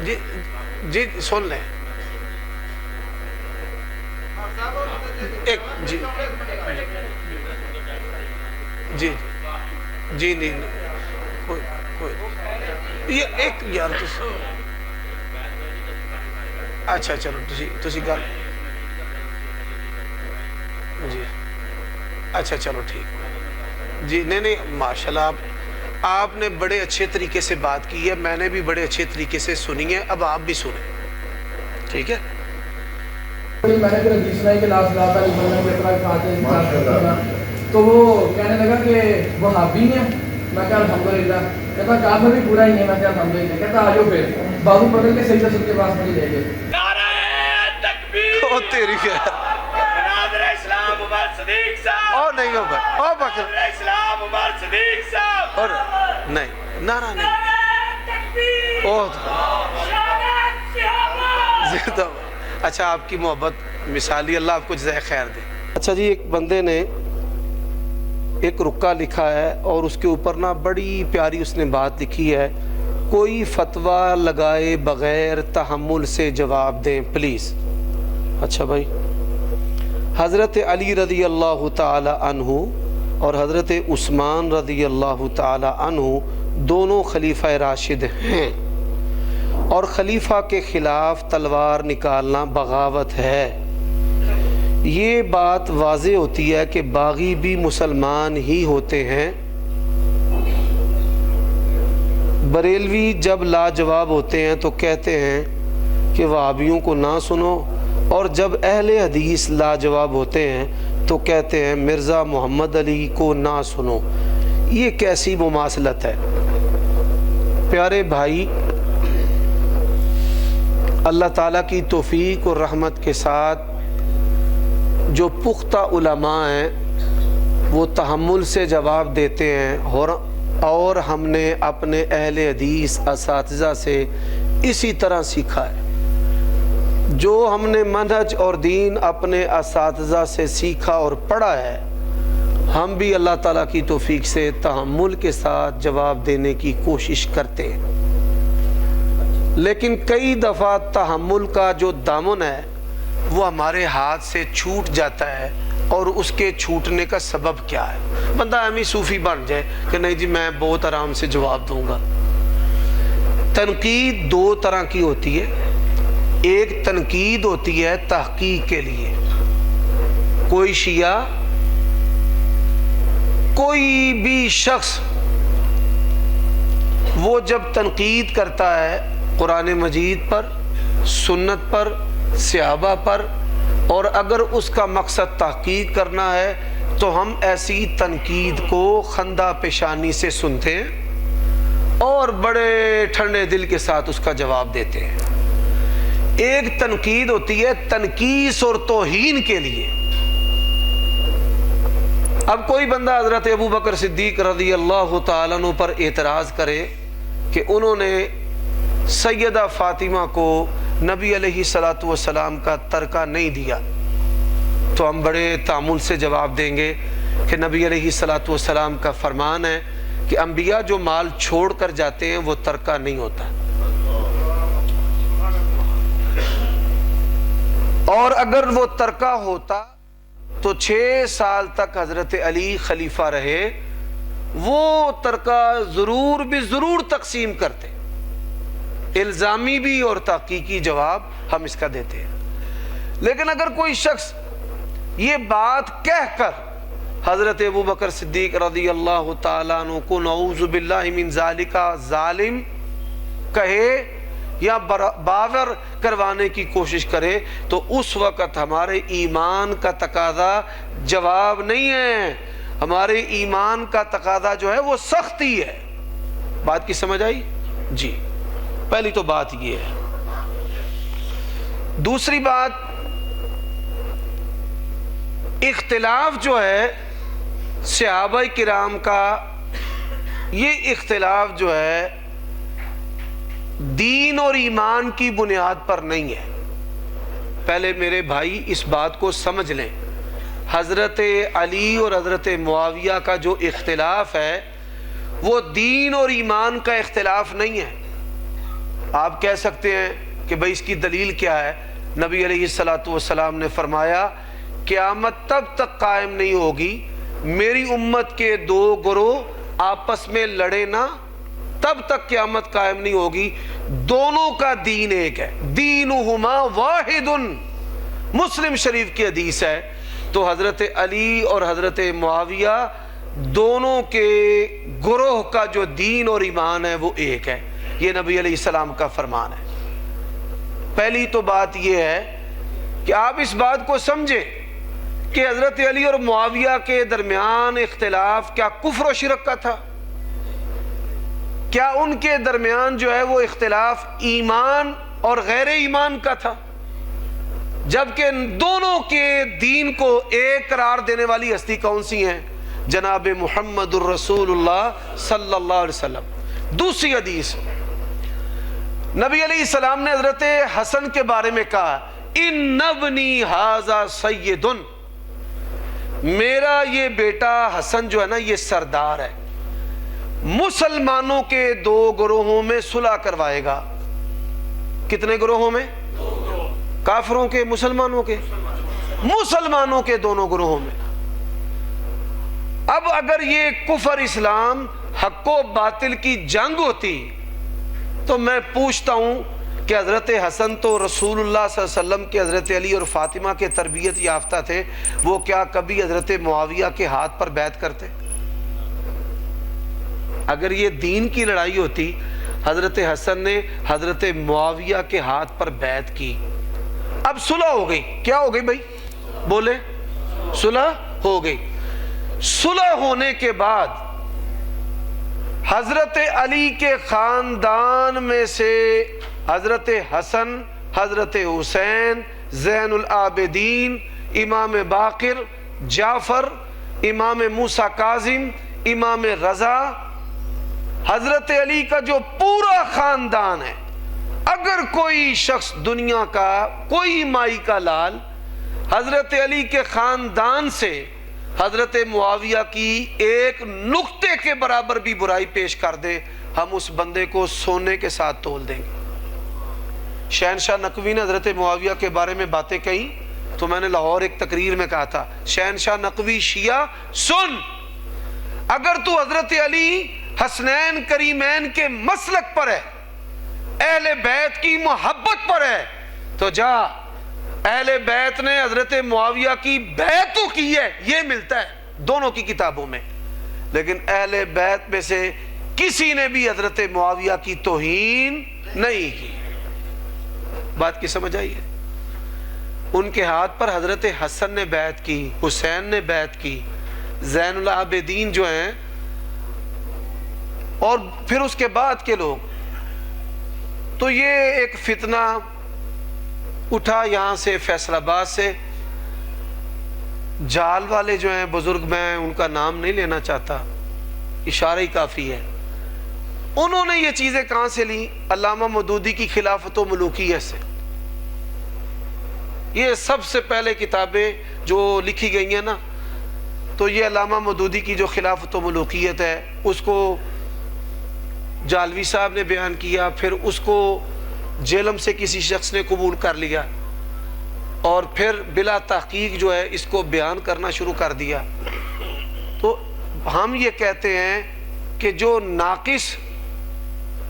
جی جی سن لیں ایک جی جی جی نہیں کوئی یہ ایک یار اچھا چلو تسی گل جی اچھا چلو ٹھیک جی نہیں ماشاءاللہ آپ نے بڑے اچھے طریقے سے بات کی ہے، میں نے بھی بڑے اچھے طریقے سے سنی ہے، اب آپ بھی سنیں ٹھیک ہے۔ میں نے پھر حدیث سنائی کہ لا صلاۃ لمن لم یقرأ بفاتحۃ، تو وہ کہنے لگا کہ وہابی ہیں، میں کہا الحمدللہ، کہتا کافر بھی پورا ہی ہے، میں کہا الحمدللہ، کہتا آ جاؤ پھر بابو پکڑ کے سجدہ سب کے پاس مجھے لے گئے۔ نعرہ تکبیر، او تیری خیر ناظر اسلام عمر صدیق صاحب، اور نہیں ہو بھائی اور بکر ناظر اسلام عمر صدیق صاحب، اور نہیں نعرہ نہیں تکبیر، او شہادت صحابہ۔ زیادہ اچھا آپ کی محبت مثالی، اللہ آپ کو جزائے خیر دے۔ اچھا جی ایک بندے نے ایک رکع لکھا ہے اور اس کے اوپر نا بڑی پیاری اس نے بات لکھی ہے، کوئی فتویٰ لگائے بغیر تحمل سے جواب دیں پلیز۔ اچھا بھائی، حضرت علی رضی اللہ تعالی عنہ اور حضرت عثمان رضی اللہ تعالی عنہ دونوں خلیفہ راشد ہیں، اور خلیفہ کے خلاف تلوار نکالنا بغاوت ہے۔ یہ بات واضح ہوتی ہے کہ باغی بھی مسلمان ہی ہوتے ہیں۔ بریلوی جب لاجواب ہوتے ہیں تو کہتے ہیں کہ وہابیوں کو نہ سنو، اور جب اہل حدیث لاجواب ہوتے ہیں تو کہتے ہیں مرزا محمد علی کو نہ سنو۔ یہ کیسی مماثلت ہے؟ پیارے بھائی، اللہ تعالیٰ کی توفیق اور رحمت کے ساتھ جو پختہ علماء ہیں وہ تحمل سے جواب دیتے ہیں، اور ہم نے اپنے اہل حدیث اساتذہ سے اسی طرح سیکھا ہے۔ جو ہم نے منہج اور دین اپنے اساتذہ سے سیکھا اور پڑھا ہے، ہم بھی اللہ تعالیٰ کی توفیق سے تحمل کے ساتھ جواب دینے کی کوشش کرتے ہیں، لیکن کئی دفعہ تحمل کا جو دامن ہے وہ ہمارے ہاتھ سے چھوٹ جاتا ہے، اور اس کے چھوٹنے کا سبب کیا ہے؟ بندہ امی صوفی بن جائے کہ نہیں جی میں بہت آرام سے جواب دوں گا۔ تنقید دو طرح کی ہوتی ہے، ایک تنقید ہوتی ہے تحقیق کے لیے، کوئی شیعہ کوئی بھی شخص وہ جب تنقید کرتا ہے قرآن مجید پر، سنت پر، صحابہ پر، اور اگر اس کا مقصد تحقیق کرنا ہے تو ہم ایسی تنقید کو خندہ پیشانی سے سنتے ہیں اور بڑے ٹھنڈے دل کے ساتھ اس کا جواب دیتے ہیں۔ ایک تنقید ہوتی ہے تنقیص اور توہین کے لیے۔ اب کوئی بندہ حضرت ابو بکر صدیق رضی اللہ تعالیٰ عنہ پر اعتراض کرے کہ انہوں نے سیدہ فاطمہ کو نبی علیہ السلام کا ترکہ نہیں دیا، تو ہم بڑے تامل سے جواب دیں گے کہ نبی علیہ السلام کا فرمان ہے کہ انبیاء جو مال چھوڑ کر جاتے ہیں وہ ترکہ نہیں ہوتا، اور اگر وہ ترکہ ہوتا تو 6 سال تک حضرت علی خلیفہ رہے، وہ ترکہ ضرور بھی ضرور تقسیم کرتے۔ الزامی بھی اور تحقیقی جواب ہم اس کا دیتے ہیں۔ لیکن اگر کوئی شخص یہ بات کہہ کر حضرت ابو بکر صدیق رضی اللہ تعالیٰ عنہ کو نعوذ باللہ من ذالک ظالم کہے یا باور کروانے کی کوشش کرے، تو اس وقت ہمارے ایمان کا تقاضا جواب نہیں ہے، ہمارے ایمان کا تقاضا جو ہے وہ سختی ہے۔ بات کی سمجھ آئی؟ جی، پہلی تو بات یہ ہے۔ دوسری بات، اختلاف جو ہے صحابہ کرام کا، یہ اختلاف جو ہے دین اور ایمان کی بنیاد پر نہیں ہے۔ پہلے میرے بھائی اس بات کو سمجھ لیں، حضرت علی اور حضرت معاویہ کا جو اختلاف ہے وہ دین اور ایمان کا اختلاف نہیں ہے۔ آپ کہہ سکتے ہیں کہ بھئی اس کی دلیل کیا ہے؟ نبی علیہ الصلوۃ والسلام نے فرمایا قیامت تب تک قائم نہیں ہوگی میری امت کے دو گروہ آپس میں لڑے نہ، تب تک قیامت قائم نہیں ہوگی، دونوں کا دین ایک ہے، دینہما واحد، مسلم شریف کی حدیث ہے۔ تو حضرت علی اور حضرت معاویہ دونوں کے گروہ کا جو دین اور ایمان ہے وہ ایک ہے، یہ نبی علیہ السلام کا فرمان ہے۔ پہلی تو بات یہ ہے کہ آپ اس بات کو سمجھیں کہ حضرت علی اور معاویہ کے درمیان اختلاف کیا کفر و شرک کا تھا؟ کیا ان کے درمیان جو ہے وہ اختلاف ایمان اور غیر ایمان کا تھا؟ جبکہ دونوں کے دین کو ایک قرار دینے والی ہستی کون سی ہیں؟ جناب محمد الرسول اللہ صلی اللہ علیہ وسلم۔ دوسری حدیث، نبی علیہ السلام نے حضرت حسن کے بارے میں کہا ان ابنی ھذا سید، میرا یہ بیٹا حسن جو ہے نا یہ سردار ہے، مسلمانوں کے دو گروہوں میں صلح کروائے گا۔ کتنے گروہوں میں؟ کافروں کے، مسلمانوں کے؟ مسلمانوں کے دونوں گروہوں میں۔ اب اگر یہ کفر اسلام حق و باطل کی جنگ ہوتی تو میں پوچھتا ہوں کہ حضرت حسن تو رسول اللہ صلی اللہ علیہ وسلم کے حضرت علی اور فاطمہ کے تربیت یافتہ تھے، وہ کیا کبھی حضرت معاویہ کے ہاتھ پر بیعت کرتے؟ اگر یہ دین کی لڑائی ہوتی حضرت حسن نے حضرت معاویہ کے ہاتھ پر بیعت کی۔ اب صلح ہو گئی، کیا ہو گئی بھائی؟ بولے، صلح ہو گئی۔ صلح ہونے کے بعد حضرت علی کے خاندان میں سے حضرت حسن، حضرت حسین، زین العابدین، امام باقر، جعفر، امام موسیٰ کاظم، امام رضا، حضرت علی کا جو پورا خاندان ہے، اگر کوئی شخص دنیا کا کوئی مائی کا لال حضرت علی کے خاندان سے حضرت معاویہ کی ایک نقطے کے برابر بھی برائی پیش کر دے، ہم اس بندے کو سونے کے ساتھ تول دیں گے۔ شہنشاہ نقوی نے حضرت معاویہ کے بارے میں باتیں کہیں تو میں نے لاہور ایک تقریر میں کہا تھا، شہنشاہ نقوی شیعہ سن، اگر تو حضرت علی حسنین کریمین کے مسلک پر ہے، اہل بیت کی محبت پر ہے، تو جا، اہل بیت نے حضرت معاویہ کی بیعت تو کی ہے، یہ ملتا ہے دونوں کی کتابوں میں، لیکن اہل بیت میں سے کسی نے بھی حضرت معاویہ کی توہین نہیں کی۔ بات کی سمجھ آئی ہے؟ ان کے ہاتھ پر حضرت حسن نے بیعت کی، حسین نے بیعت کی، زین العابدین جو ہیں، اور پھر اس کے بعد کے لوگ۔ تو یہ ایک فتنہ اٹھا یہاں سے فیصل آباد سے، جال والے جو ہیں بزرگ، میں ان کا نام نہیں لینا چاہتا، اشارہ ہی کافی ہے، انہوں نے یہ چیزیں کہاں سے لی؟ علامہ مودودی کی خلافت و ملوکیت سے۔ یہ سب سے پہلے کتابیں جو لکھی گئی ہیں نا، تو یہ علامہ مودودی کی جو خلافت و ملوکیت ہے اس کو جالوی صاحب نے بیان کیا، پھر اس کو جیلم سے کسی شخص نے قبول کر لیا، اور پھر بلا تحقیق جو ہے اس کو بیان کرنا شروع کر دیا۔ تو ہم یہ کہتے ہیں کہ جو ناقص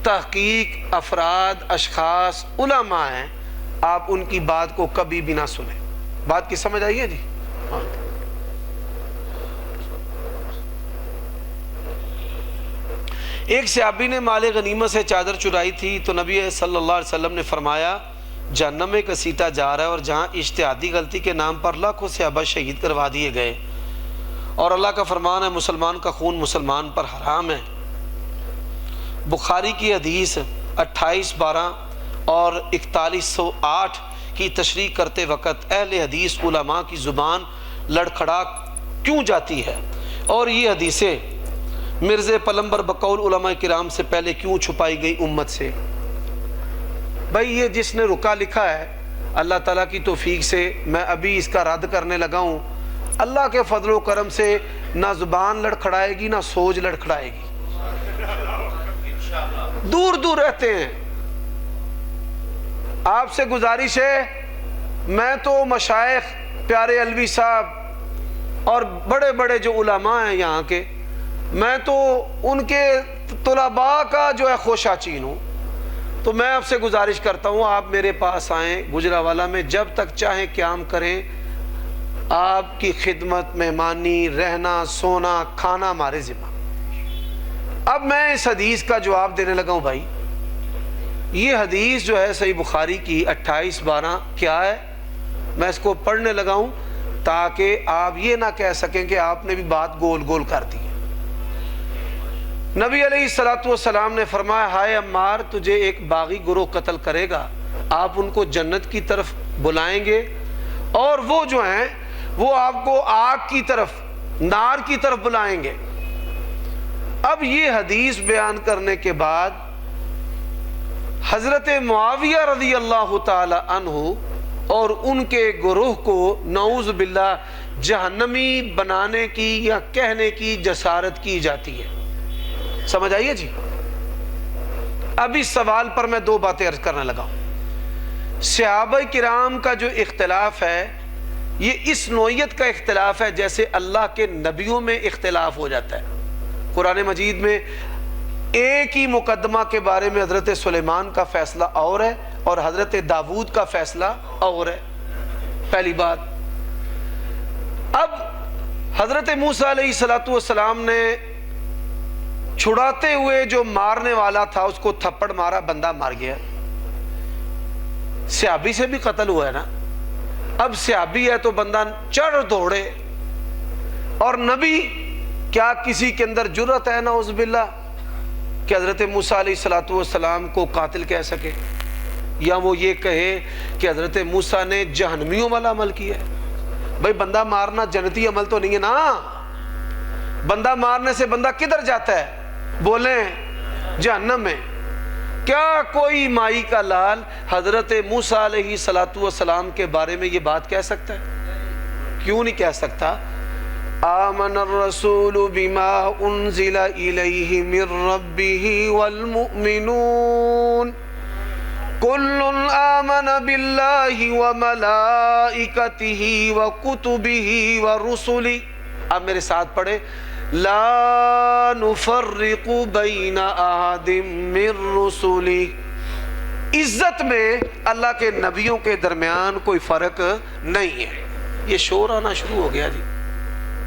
تحقیق افراد، اشخاص، علماء ہیں، آپ ان کی بات کو کبھی بھی نہ سنیں۔ بات کی سمجھ آئی ہے جی؟ ہاں۔ ایک صحابی نے مال غنیمت سے چادر چرائی تھی تو نبی صلی اللہ علیہ وسلم نے فرمایا جہنم میں گھسیٹا جا رہا ہے، اور جہاں اجتہادی غلطی کے نام پر لاکھوں صحابہ شہید کروا دیے گئے، اور اللہ کا فرمان ہے مسلمان کا خون مسلمان پر حرام ہے۔ بخاری کی حدیث 2812 اور 4108 کی تشریح کرتے وقت اہل حدیث علماء کی زبان لڑکھڑا کیوں جاتی ہے، اور یہ حدیثیں مرزا پلمبر بقول علماء کرام سے پہلے کیوں چھپائی گئی امت سے؟ بھائی یہ جس نے رکا لکھا ہے، اللہ تعالیٰ کی توفیق سے میں ابھی اس کا رد کرنے لگا ہوں، اللہ کے فضل و کرم سے نہ زبان لڑکھڑائے گی نہ سوج لڑکھڑائے گی۔ دور دور رہتے ہیں، آپ سے گزارش ہے، میں تو مشائخ پیارے علوی صاحب اور بڑے بڑے جو علماء ہیں یہاں کے، میں تو ان کے طلباء کا جو ہے خوشاچین ہوں، تو میں آپ سے گزارش کرتا ہوں آپ میرے پاس آئیں گجرانوالہ میں، جب تک چاہیں قیام کریں، آپ کی خدمت، مہمانی، رہنا، سونا، کھانا ہمارے ذمہ۔ اب میں اس حدیث کا جواب دینے لگا ہوں بھائی، یہ حدیث جو ہے صحیح بخاری کی 28-12 کیا ہے، میں اس کو پڑھنے لگا ہوں تاکہ آپ یہ نہ کہہ سکیں کہ آپ نے بھی بات گول گول کر دی۔ نبی علیہ السلام نے فرمایا، ہائے عمار، تجھے ایک باغی گروہ قتل کرے گا، آپ ان کو جنت کی طرف بلائیں گے اور وہ جو ہیں وہ آپ کو آگ کی طرف، نار کی طرف بلائیں گے۔ اب یہ حدیث بیان کرنے کے بعد حضرت معاویہ رضی اللہ تعالی عنہ اور ان کے گروہ کو نعوذ باللہ جہنمی بنانے کی یا کہنے کی جسارت کی جاتی ہے۔ سمجھ آئیے جی؟ اب اس سوال پر میں 2 باتیں عرض کرنے لگا ہوں۔ صحابہ کرام کا جو اختلاف ہے یہ اس نوعیت کا اختلاف ہے جیسے اللہ کے نبیوں میں اختلاف ہو جاتا ہے۔ قرآن مجید میں ایک ہی مقدمہ کے بارے میں حضرت سلیمان کا فیصلہ اور ہے اور حضرت داود کا فیصلہ اور ہے، پہلی بات۔ اب حضرت موسیٰ علیہ السلام نے چھڑاتے ہوئے جو مارنے والا تھا اس کو تھپڑ مارا، بندہ مار گیا، صحابی سے بھی قتل ہوا ہے نا۔ اب صحابی ہے تو بندہ چڑھ دوڑے، اور نبی، کیا کسی کے اندر جرأت ہے نعوذ باللہ کہ حضرت موسیٰ علیہ السلام کو قاتل کہہ سکے، یا وہ یہ کہے کہ حضرت موسیٰ نے جہنمیوں والا عمل کیا ہے؟ بھئی بندہ مارنا جنتی عمل تو نہیں ہے نا، بندہ مارنے سے بندہ کدھر جاتا ہے؟ بولیں جہنم میں۔ کیا کوئی مائی کا لال حضرت موسیٰ علیہ السلام کے بارے میں یہ بات کہہ سکتا ہے؟ کیوں نہیں کہہ سکتا؟ آمن الرسول بما انزل الیہ من ربہ والمؤمنون کل آمن باللہ وملائکتہ وکتبہ ورسلہ۔ اب میرے ساتھ پڑھے، لا نفرق بین احد من رسلہ۔ عزت میں اللہ کے نبیوں کے درمیان کوئی فرق نہیں ہے۔ یہ شور آنا شروع ہو گیا جی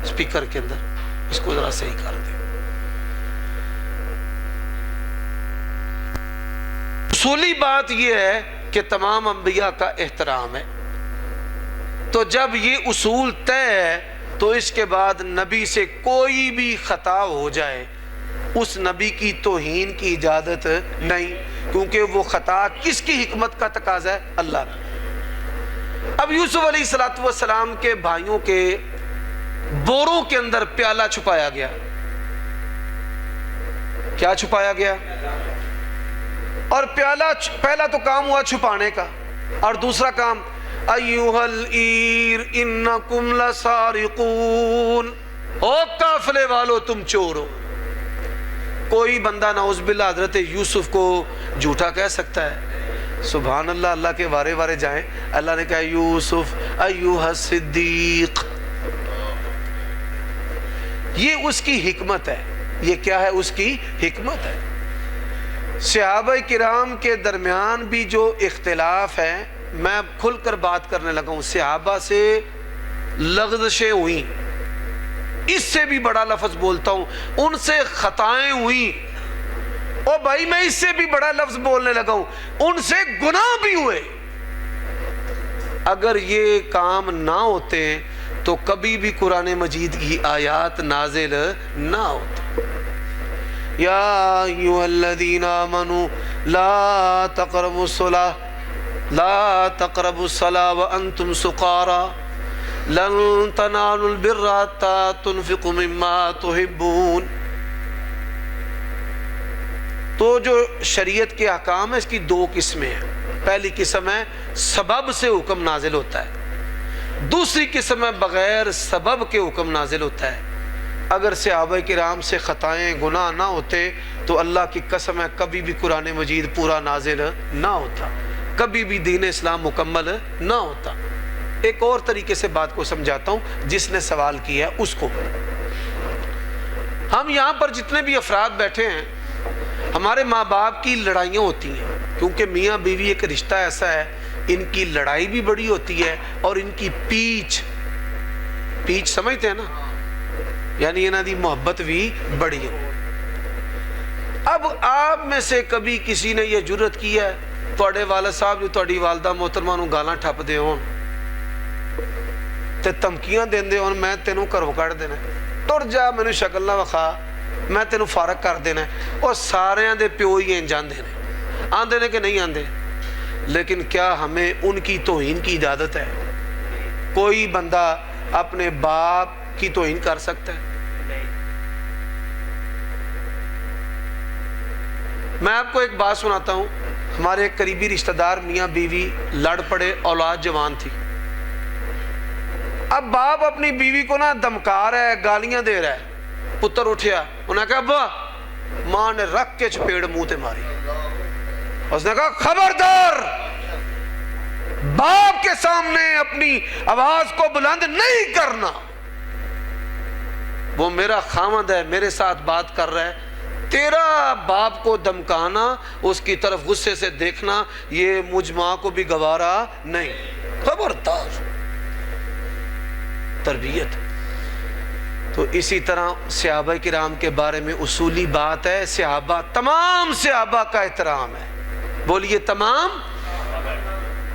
اسپیکر کے اندر، اس کو ذرا صحیح کر دیں۔ اصولی بات یہ ہے کہ تمام انبیاء کا احترام ہے، تو جب یہ اصول طے ہے تو اس کے بعد نبی سے کوئی بھی خطا ہو جائے اس نبی کی توہین کی اجازت نہیں، کیونکہ وہ خطا کس کی حکمت کا تقاضا ہے؟ اللہ کا۔ اب یوسف علیہ السلام کے بھائیوں کے بوروں کے اندر پیالہ چھپایا گیا۔ کیا چھپایا گیا؟ اور پیالہ، پہلا تو کام ہوا چھپانے کا، اور دوسرا کام ایوہ العیر انکم لسارقون، او قافلے والو تم چور ہو۔ کوئی بندہ نعوذ باللہ حضرت یوسف کو جھوٹا کہہ سکتا ہے؟ سبحان اللہ، اللہ کے وارے وارے جائیں۔ اللہ نے کہا یوسف ایوہ الصدیق، یہ اس کی حکمت ہے۔ یہ کیا ہے؟ اس کی حکمت ہے۔ صحابہ کرام کے درمیان بھی جو اختلاف ہے، میں کھل کر بات کرنے لگا ہوں، صحابہ سے لغزشیں ہوئیں، اس سے بھی بڑا لفظ بولتا ہوں، ان سے خطائیں ہوئیں، اور بھائی میں اس سے بھی بڑا لفظ بولنے لگا ہوں، ان سے گناہ بھی ہوئے۔ اگر یہ کام نہ ہوتے تو کبھی بھی قرآن مجید کی آیات نازل نہ ہوتی۔ یا ایھا الذین آمنوا لا تقربوا الصلاۃ لا تقربوا الصلاۃ وانتم سکارى لن تنالوا البر حتى تنفقوا مما تحبون۔ تو جو شریعت کے احکام ہیں اس کی 2 قسمیں ہیں۔ پہلی قسم ہے سبب سے حکم نازل ہوتا ہے، دوسری قسم ہے بغیر سبب کے حکم نازل ہوتا ہے۔ اگر صحابہ کرام سے خطائیں گناہ نہ ہوتے تو اللہ کی قسم ہے کبھی بھی قرآن مجید پورا نازل نہ ہوتا۔ کبھی بھی دین اسلام مکمل نہ ہوتا۔ ایک اور طریقے سے بات کو سمجھاتا ہوں، جس نے سوال کیا ہے اس کو۔ ہم یہاں پر جتنے بھی افراد بیٹھے ہیں، ہمارے ماں باپ کی لڑائیاں ہوتی ہیں، کیونکہ میاں بیوی ایک رشتہ ایسا ہے، ان کی لڑائی بھی بڑی ہوتی ہے اور ان کی پیچ سمجھتے ہیں نا، یعنی انہاں دی محبت بھی بڑی ہے۔ اب آپ میں سے کبھی کسی نے یہ جرت کی ہے تواڈے والد صاحب جو تواڈی والدہ محترمہ نوں گالاں ٹھپ دے ہون تے دھمکیاں دیندے ہون، میں تینوں گھروں کڈ دینا، ٹر جا، مینوں شکل نہ وکھا، میں تینوں فارغ کر دینا۔ اور ساریاں دے پیو ہی انج آندے نے کہ نہیں آندے؟ لیکن کیا ہمیں ان کی توہین کی اجازت ہے؟ کوئی بندہ اپنے باپ کی توہین کر سکتا ہے؟ میں آپ کو ایک بات سناتا ہوں، ہمارے ایک قریبی رشتہ دار میاں بیوی لڑ پڑے، اولاد جوان تھی۔ اب باپ اپنی بیوی کو نا دھمکا رہا ہے، گالیاں دے رہا ہے۔ پتر اٹھیا، انہوں نے کہا ابا، ماں نے رکھ کے چپیڑ منہ تے ماری۔ اس نے کہا خبردار، باپ کے سامنے اپنی آواز کو بلند نہیں کرنا، وہ میرا خامد ہے، میرے ساتھ بات کر رہا ہے، تیرا باپ کو دھمکانا، اس کی طرف غصے سے دیکھنا، یہ مجھ ماں کو بھی گوارا نہیں۔ خبردار، تربیت۔ تو اسی طرح صحابہ کرام کے بارے میں اصولی بات ہے، صحابہ، تمام صحابہ کا احترام ہے۔ بولیے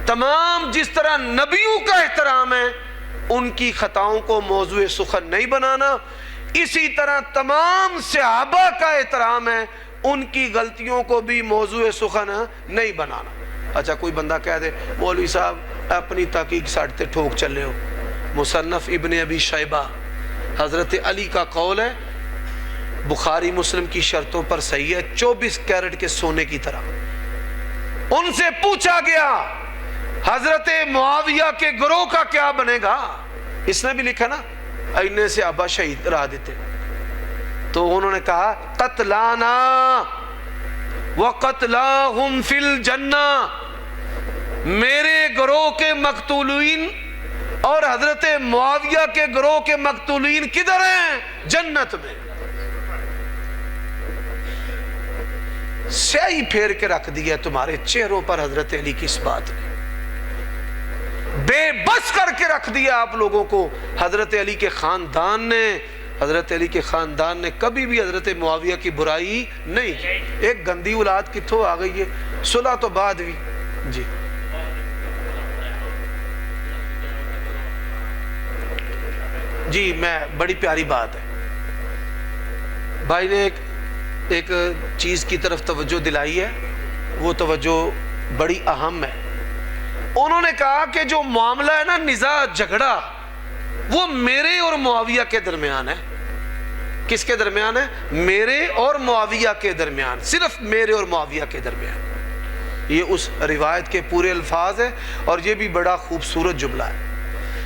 تمام، جس طرح نبیوں کا احترام ہے، ان کی خطاؤں کو موضوع سخن نہیں بنانا، اسی طرح تمام صحابہ کا احترام ہے، ان کی غلطیوں کو بھی موضوع سخن نہیں بنانا۔ اچھا کوئی بندہ کہہ دے مولوی صاحب اپنی تحقیق ساٹھتے ٹھوک چلے ہو، مصنف ابن ابی شیبہ، حضرت علی کا قول ہے، بخاری مسلم کی شرطوں پر صحیح ہے، 24 کیرٹ کے سونے کی طرح۔ ان سے پوچھا گیا حضرت معاویہ کے گروہ کا کیا بنے گا؟ اس نے بھی لکھا نا، اینے سے ابا شہید را دیتے، تو انہوں نے کہا قتلانا وقتلاہم فی الجنہ، میرے گروہ کے مقتولین اور حضرت معاویہ کے گروہ کے مقتولین کدھر ہیں؟ جنت میں۔ سیاہی پھیر کے رکھ دیا تمہارے چہروں پر حضرت علی کی اس بات نے، بے بس کر کے رکھ دیا آپ لوگوں کو۔ حضرت علی کے خاندان نے کبھی بھی حضرت معاویہ کی برائی نہیں کی۔ ایک گندی اولاد کتھوں آ گئی ہے، صلح تو بعد بھی۔ جی میں بڑی پیاری بات ہے، بھائی نے ایک چیز کی طرف توجہ دلائی ہے، وہ توجہ بڑی اہم ہے۔ انہوں نے کہا کہ جو معاملہ ہے نا، نزاع، جھگڑا، وہ میرے اور معاویہ کے درمیان ہے۔ کس کے درمیان ہے؟ میرے اور معاویہ کے درمیان، صرف میرے اور معاویہ کے درمیان۔ یہ اس روایت کے پورے الفاظ ہیں، اور یہ بھی بڑا خوبصورت جملہ ہے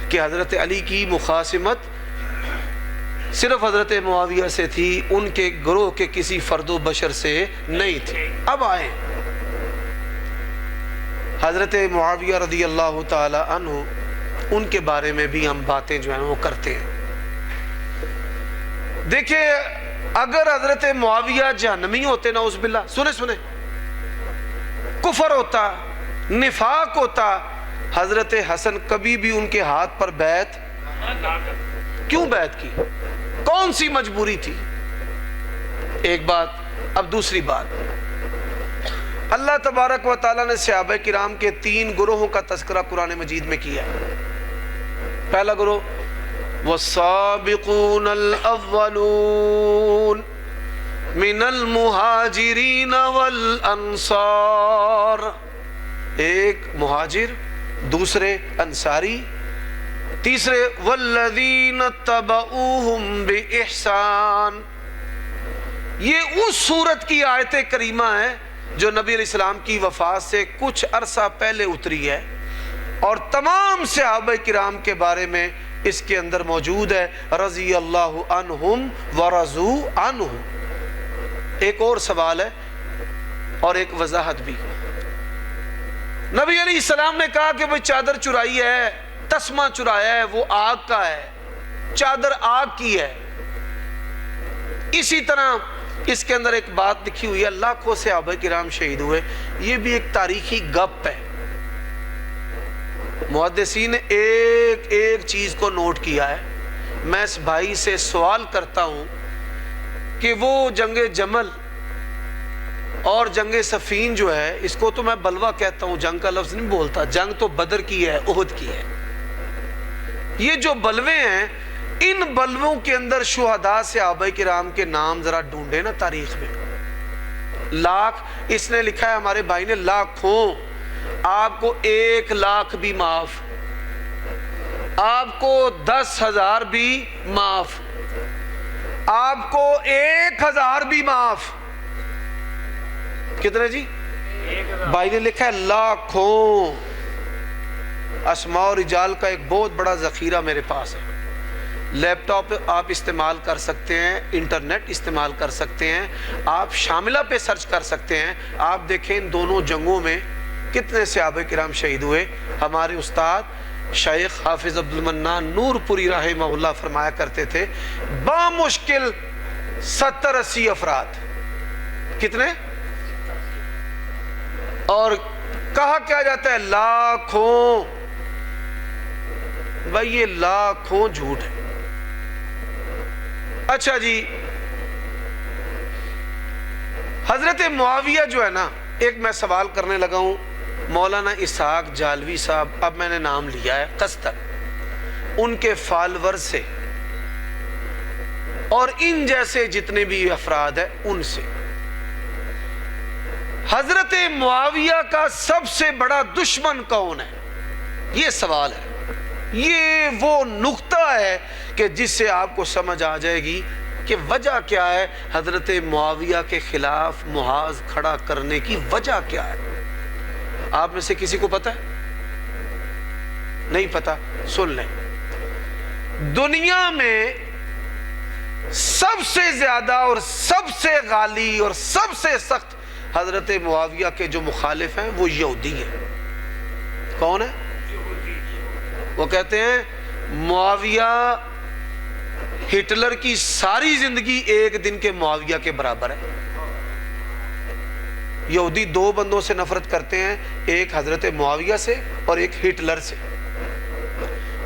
کہ حضرت علی کی مخاصمت صرف حضرت معاویہ سے تھی، ان کے گروہ کے کسی فرد و بشر سے نہیں تھی۔ اب آئیں حضرت معاویہ رضی اللہ تعالی عنہ، ان کے بارے میں بھی ہم باتیں جو ہیں وہ کرتے ہیں۔ دیکھیں، اگر حضرت معاویہ جہنمی ہوتے، نعوذ باللہ، سنیں، کفر ہوتا، نفاق ہوتا، حضرت حسن کبھی بھی ان کے ہاتھ پر بیعت کیوں بیعت کی؟ کون سی مجبوری تھی؟ ایک بات۔ اب دوسری بات، اللہ تبارک و تعالیٰ نے صحابہ کرام کے 3 گروہوں کا تذکرہ قرآن مجید میں کیا ہے۔ پہلا گروہ والسابقون الاولون من المہاجرین والانصار، ایک مہاجر، دوسرے انصاری، تیسرے والذین اتبعوہم بإحسان۔ یہ اس سورت کی آیت کریمہ ہے جو نبی علیہ السلام کی وفات سے کچھ عرصہ پہلے اتری ہے، اور تمام صحابہ کرام کے بارے میں اس کے اندر موجود ہے، رضی اللہ عنہم ورضوا عنہ۔ ایک اور سوال ہے اور ایک وضاحت بھی، نبی علیہ السلام نے کہا کہ وہ چادر چرائی ہے، تسمہ چرایا ہے، وہ آگ کا ہے، چادر آگ کی ہے۔ اسی طرح اس کے اندر ایک بات لکھی ہوئی ہے، لاکھوں صحابہ کرام شہید ہوئے، یہ بھی ایک تاریخی گپ ہے۔ محدثین نے ایک ایک چیز کو نوٹ کیا ہے۔ میں اس بھائی سے سوال کرتا ہوں کہ وہ جنگ جمل اور جنگ صفین جو ہے، اس کو تو میں بلوہ کہتا ہوں، جنگ کا لفظ نہیں بولتا، جنگ تو بدر کی ہے، احد کی ہے۔ یہ جو بلوے ہیں، ان بلووں کے اندر شہداء صحابہ کرام کے نام ذرا ڈھونڈے نا تاریخ میں۔ لاکھ اس نے لکھا ہے، ہمارے بھائی نے، لاکھوں، آپ کو 1,00,000 بھی معاف، آپ کو 10,000 بھی معاف، آپ کو 1,000 بھی معاف۔ کتنے جی؟ بھائی نے لکھا ہے لاکھوں۔ اسماء و رجال کا ایک بہت بڑا ذخیرہ میرے پاس ہے، لیپ ٹاپ آپ استعمال کر سکتے ہیں، انٹرنیٹ استعمال کر سکتے ہیں، آپ شاملہ پہ سرچ کر سکتے ہیں، آپ دیکھیں ان دونوں جنگوں میں کتنے صحابہ کرام شہید ہوئے۔ ہمارے استاد شیخ حافظ عبد المنان نور پوری رحمہ اللہ فرمایا کرتے تھے، بامشکل 70-80 افراد۔ کتنے؟ اور کہا کیا جاتا ہے لاکھوں۔ بھائی یہ لاکھوں جھوٹ ہے۔ اچھا جی، حضرت معاویہ جو ہے نا، ایک میں سوال کرنے لگا ہوں، مولانا اسحاق جالوی صاحب، اب میں نے نام لیا ہے قصدن، ان کے فالور سے اور ان جیسے جتنے بھی افراد ہیں ان سے، حضرت معاویہ کا سب سے بڑا دشمن کون ہے؟ یہ سوال ہے۔ یہ وہ نقطہ ہے کہ جس سے آپ کو سمجھ آ جائے گی کہ وجہ کیا ہے، حضرت معاویہ کے خلاف محاذ کھڑا کرنے کی وجہ کیا ہے۔ آپ میں سے کسی کو پتہ ہے؟ نہیں پتہ؟ سن لیں، دنیا میں سب سے زیادہ اور سب سے غالی اور سب سے سخت حضرت معاویہ کے جو مخالف ہیں وہ یہودی ہیں۔ کون ہے؟ وہ کہتے ہیں معاویہ ہٹلر کی ساری زندگی ایک دن کے معاویہ کے برابر ہے۔ یہودی دو بندوں سے نفرت کرتے ہیں، ایک حضرت معاویہ سے اور ایک ہٹلر سے۔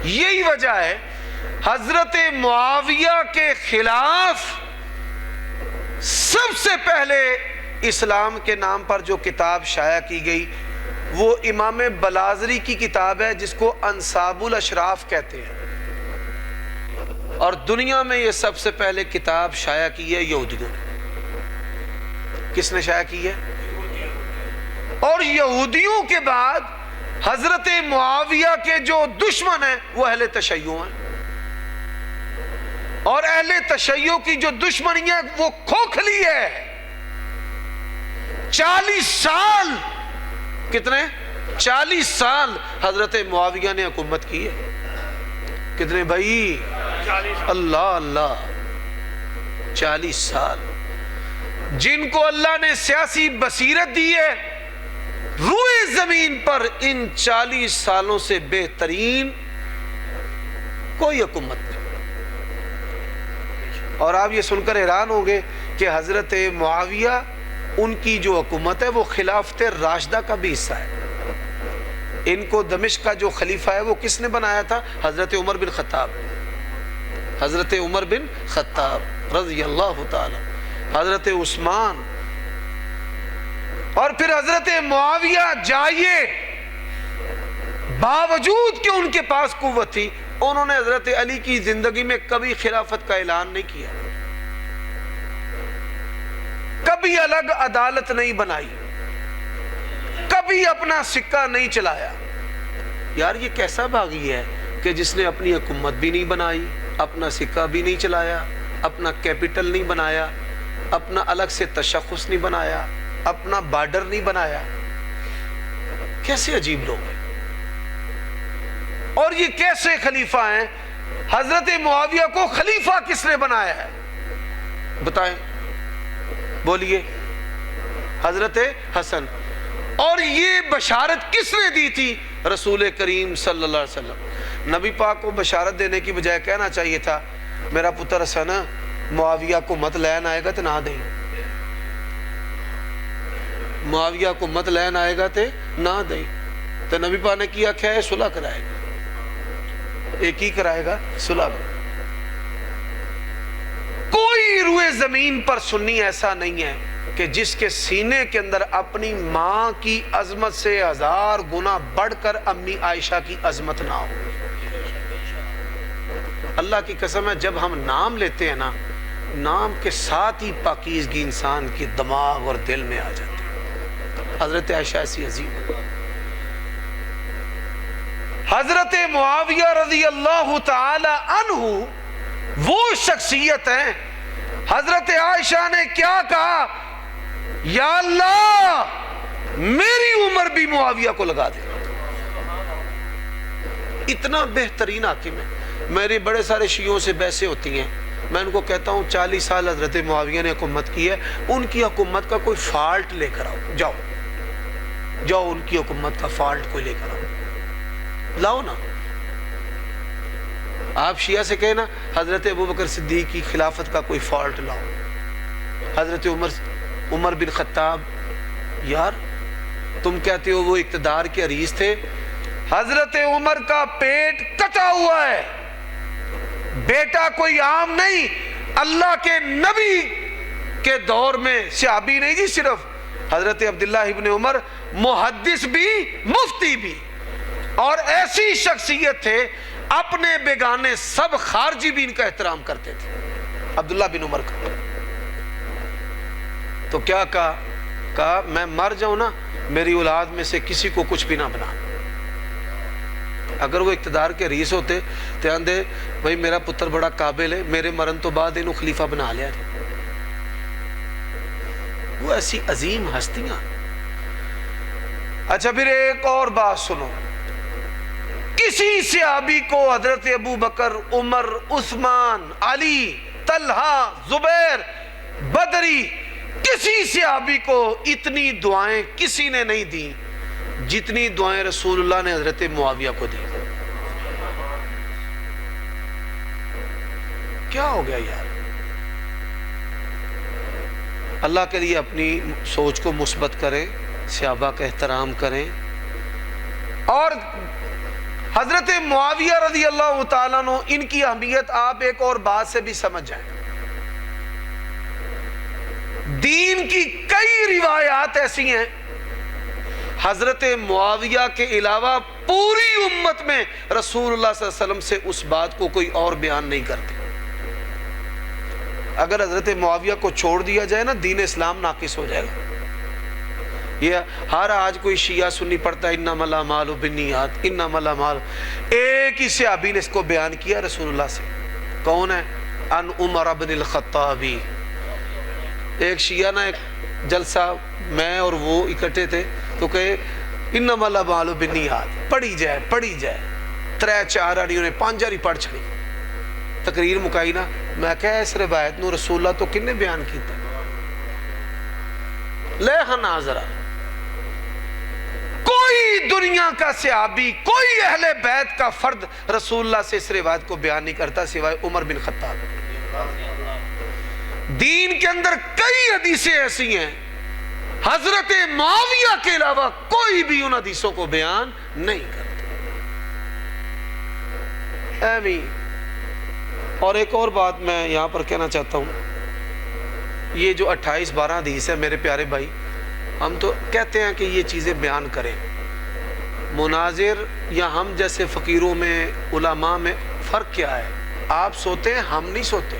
یہی وجہ ہے حضرت معاویہ کے خلاف سب سے پہلے اسلام کے نام پر جو کتاب شائع کی گئی وہ امام بلازری کی کتاب ہے، جس کو انصاب الاشراف کہتے ہیں، اور دنیا میں یہ سب سے پہلے کتاب شائع کی ہے یہودیوں نے۔ کس نے شائع کی ہے؟ اور یہودیوں کے بعد حضرت معاویہ کے جو دشمن ہیں وہ اہل تشیع ہیں، اور اہل تشیع کی جو دشمنی ہے وہ کھوکھلی ہے۔ 40 سال، کتنے؟ 40 سال حضرت معاویہ نے حکومت کی ہے۔ کتنے بھائی؟ اللہ اللہ، 40 سال، جن کو اللہ نے سیاسی بصیرت دی ہے، روئے زمین پر ان 40 سالوں سے بہترین کوئی حکومت نہیں۔ اور آپ یہ سن کر حیران ہوں گے کہ حضرت معاویہ، ان کی جو حکومت ہے وہ خلافت راشدہ کا بھی حصہ ہے۔ ان کو دمشق کا جو خلیفہ ہے وہ کس نے بنایا تھا؟ حضرت عمر بن خطاب، حضرت عمر بن خطاب رضی اللہ تعالی، حضرت عثمان، اور پھر حضرت معاویہ جائیے، باوجود کہ ان کے پاس قوت تھی، انہوں نے حضرت علی کی زندگی میں کبھی خلافت کا اعلان نہیں کیا، کبھی الگ عدالت نہیں بنائی، کبھی اپنا سکہ نہیں چلایا۔ یار یہ کیسا باغی ہے کہ جس نے اپنی حکومت بھی نہیں بنائی، اپنا سکہ بھی نہیں چلایا، اپنا کیپٹل نہیں بنایا، اپنا الگ سے تشخص نہیں بنایا، اپنا بارڈر نہیں بنایا۔ کیسے عجیب لوگ ہیں، اور یہ کیسے خلیفہ ہیں؟ حضرت معاویہ کو خلیفہ کس نے بنایا ہے؟ بتائیں، بولیے۔ حضرت حسن، اور یہ بشارت کس نے دی تھی؟ رسول کریم صلی اللہ علیہ وسلم۔ نبی پاک کو بشارت دینے کی بجائے کہنا چاہیے تھا میرا پتر حسن معاویہ کو مت لین آئے گا تو نہ دیں، معاویہ کو مت لین آئے گا تو نہ دیں۔ تو نبی پاک نے کیا کیا ہے؟ صلح کرائے گا، ایک ہی کرائے گا، صلح۔ کوئی روئے زمین پر سنی ایسا نہیں ہے کہ جس کے سینے کے اندر اپنی ماں کی عظمت سے 1000 گنا بڑھ کر امی عائشہ کی عظمت نہ ہو۔ اللہ کی قسم ہے، جب ہم نام لیتے ہیں نا، نام کے ساتھ ہی پاکیزگی انسان کی دماغ اور دل میں آ جاتی ہے۔ حضرت عائشہ ایسی عظیم ہے۔ حضرت معاویہ رضی اللہ تعالی عنہ وہ شخصیت ہیں، حضرت عائشہ نے کیا کہا؟ یا اللہ میری عمر بھی معاویہ کو لگا دے۔ اتنا بہترین حاکم ہے۔ میرے بڑے سارے شیعوں سے بحثیں ہوتی ہیں، میں ان کو کہتا ہوں 40 سال حضرت معاویہ نے حکومت کی ہے، ان کی حکومت کا کوئی فالٹ لے کر آؤ، جاؤ ان کی حکومت کا فالٹ کوئی لے کر آؤ، لاؤ نا۔ آپ شیعہ سے کہنا حضرت ابوبکر صدیق کی خلافت کا کوئی فالٹ لاؤ، حضرت عمر بن خطاب، یار تم کہتے ہو وہ اقتدار کے عریض تھے، حضرت عمر کا پیٹ کٹا ہوا ہے، بیٹا کوئی عام نہیں، اللہ کے نبی کے دور میں صحابی نہیں جی، صرف حضرت عبداللہ ابن عمر محدث بھی مفتی بھی، اور ایسی شخصیت تھے اپنے بیگانے سب خارجی بھی ان کا احترام کرتے تھے، عبداللہ بن عمر کا۔ تو کیا کہا میں مر جاؤں نا، میری اولاد میں سے کسی کو کچھ بھی نہ بنا۔ اگر وہ اقتدار کے رئیس ہوتے تو آندے بھائی میرا پتر بڑا قابل ہے، میرے مرن تو بعد انہوں خلیفہ بنا لیا جائے۔ وہ ایسی عظیم ہستیاں۔ اچھا پھر ایک اور بات سنو، کسی صحابی کو حضرت ابو بکر، عمر، عثمان، علی، طلحہ، زبیر، بدری، کسی صحابی کو اتنی دعائیں کسی نے نہیں دی جتنی دعائیں رسول اللہ نے حضرت معاویہ کو دی۔ کیا ہو گیا یار؟ اللہ کے لیے اپنی سوچ کو مثبت کریں، صحابہ کا احترام کریں، اور حضرت معاویہ رضی اللہ تعالیٰ عنہ ان کی اہمیت آپ ایک اور بات سے بھی سمجھ جائیں۔ دین کی کئی روایات ایسی ہیں، حضرت معاویہ کے علاوہ پوری امت میں رسول اللہ صلی اللہ علیہ وسلم سے اس بات کو کوئی اور بیان نہیں کرتے۔ اگر حضرت معاویہ کو چھوڑ دیا جائے نا، دین اسلام ناقص ہو جائے گا۔ یہ ہر آج کوئی شیعہ سنی پڑتا ہے انما الاعمال بالنیات، انما الاعمال، ایک ہی صحابی نے اس کو بیان کیا رسول اللہ سے، کون ہے؟ ان عمر بن الخطابی۔ ایک شیعہ نا ایک جلسہ میں اور وہ اکٹھے تھے تو کہے انما الاعمال بالنیات، پڑھی جائے 3-4 آڑیوں نے 5 آڑی پڑھ چھڑی، تقریر مکائی نا، میں کہا اس روایت نو رسول اللہ تو کن نے بیان کیتا لے ہنا ذرا، کوئی دنیا کا صحابی، کوئی اہل بیت کا فرد رسول اللہ سے اس روایت کو بیان نہیں کرتا سوائے عمر بن خطاب۔ دین کے اندر کئی حدیثیں ایسی ہیں حضرت معاویہ کے علاوہ کوئی بھی ان حدیثوں کو بیان نہیں کرتا۔ آمین۔ اور ایک اور بات میں یہاں پر کہنا چاہتا ہوں، یہ جو 28-12 حدیث ہے میرے پیارے بھائی، ہم تو کہتے ہیں کہ یہ چیزیں بیان کریں، مناظر یا ہم جیسے فقیروں میں، علماء میں فرق کیا ہے؟ آپ سوتے ہیں، ہم نہیں سوتے،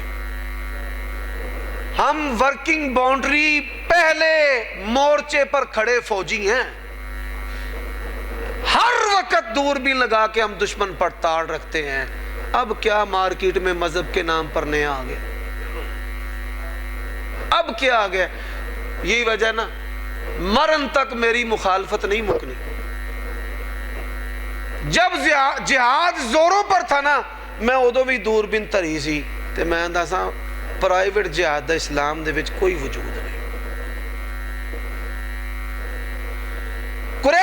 ہم ورکنگ باؤنڈری پہلے مورچے پر کھڑے فوجی ہیں، ہر وقت دوربین لگا کے ہم دشمن پر تاڑ رکھتے ہیں۔ اب کیا مارکیٹ میں مذہب کے نام پر نیا آ گیا؟ اب کیا آ گیا؟ یہی وجہ نا، مرن تک میری مخالفت نہیں مکنی۔ جب جہاد زوروں پر تھا نا، میں ادو بھی دوربین تری سی تے میں دساں پرائیویٹ جہاد دا اسلام دے وچ کوئی وجود نہیں۔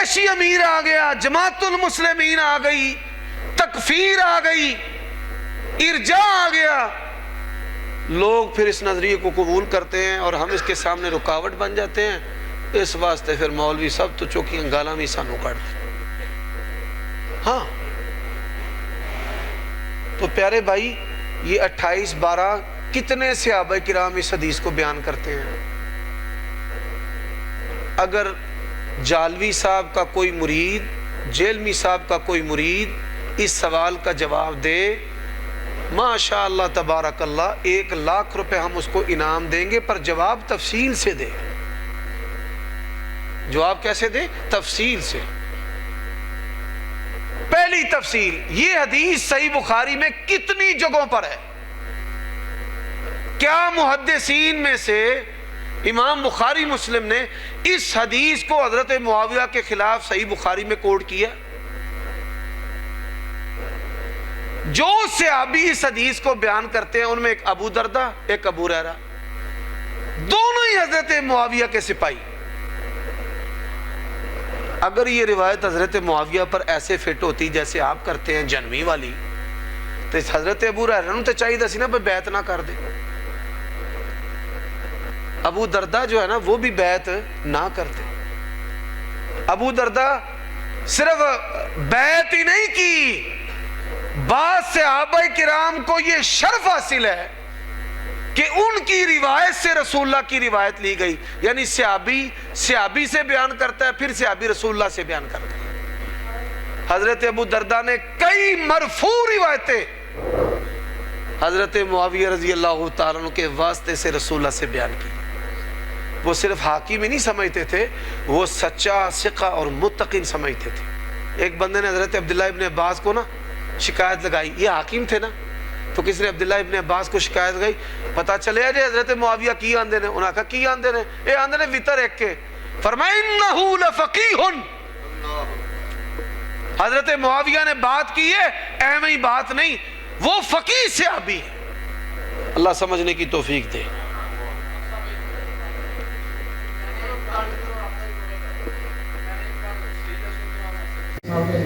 جیشی امیر آ گیا, جماعت المسلمین آ گئی, تکفیر آ گئی, ارجاء آ گیا, لوگ پھر اس نظریے کو قبول کرتے ہیں اور ہم اس کے سامنے رکاوٹ بن جاتے ہیں. اس واسطے پھر مولوی سب تو چوکیاں گالاں بھی سانو کر دیں. ہاں تو پیارے بھائی, یہ 28-12 کتنے صحابہ کرام اس حدیث کو بیان کرتے ہیں. اگر جالوی صاحب کا کوئی مرید, جیلمی صاحب کا کوئی مرید اس سوال کا جواب دے, ماشاء اللہ تبارک اللہ 1,00,000 روپے ہم اس کو انعام دیں گے, پر جواب تفصیل سے دے. جواب کیسے دے؟ تفصیل سے. پہلی تفصیل, یہ حدیث صحیح بخاری میں کتنی جگہوں پر ہے؟ کیا محدثین میں سے امام بخاری مسلم نے اس حدیث کو حضرت معاویہ کے خلاف صحیح بخاری میں کوٹ کیا؟ جو صحابی اس حدیث کو بیان کرتے ہیں ان میں ایک ابو دردہ, ایک ابو ہریرہ, دونوں ہی حضرت معاویہ کے سپاہی. اگر یہ روایت حضرت معاویہ پر ایسے فٹ ہوتی جیسے آپ کرتے ہیں جنوی والی, تو اس حضرت ابو ہریرہ نوں تے چاہیے سی نا بیعت نہ کر دے. ابو دردہ جو ہے نا وہ بھی بیعت نہ کرتے. ابو دردہ صرف بیعت ہی نہیں کی, بعض صحابہ کرام کو یہ شرف حاصل ہے کہ ان کی روایت سے رسول اللہ کی روایت لی گئی. یعنی صحابی سے بیان کرتا ہے, پھر صحابی رسول اللہ سے بیان کرتا ہے. حضرت ابو دردہ نے کئی مرفوع روایتیں حضرت معاویہ رضی اللہ تعالیٰ عنہ کے واسطے سے رسول اللہ سے بیان کی. وہ صرف حاکم ہی نہیں سمجھتے تھے, وہ سچا, ثقہ اور متقن سمجھتے تھے. ایک بندے نے حضرت عبداللہ ابن عباس کو نا شکایت لگائی, یہ حاکم تھے نا, تو کس نے عبداللہ ابن عباس کو شکایت لگائی, پتا چلے جی حضرت معاویہ کی آندے نے. انہوں نے کہا کی آندے نے؟ اے آندے نے وطر ایک کے. فرمایا انہو لفقیہ, حضرت معاویہ نے بات کی ہے, اہم ہی بات نہیں, وہ فقیہ صحابی ہے. اللہ سمجھنے کی توفیق دے.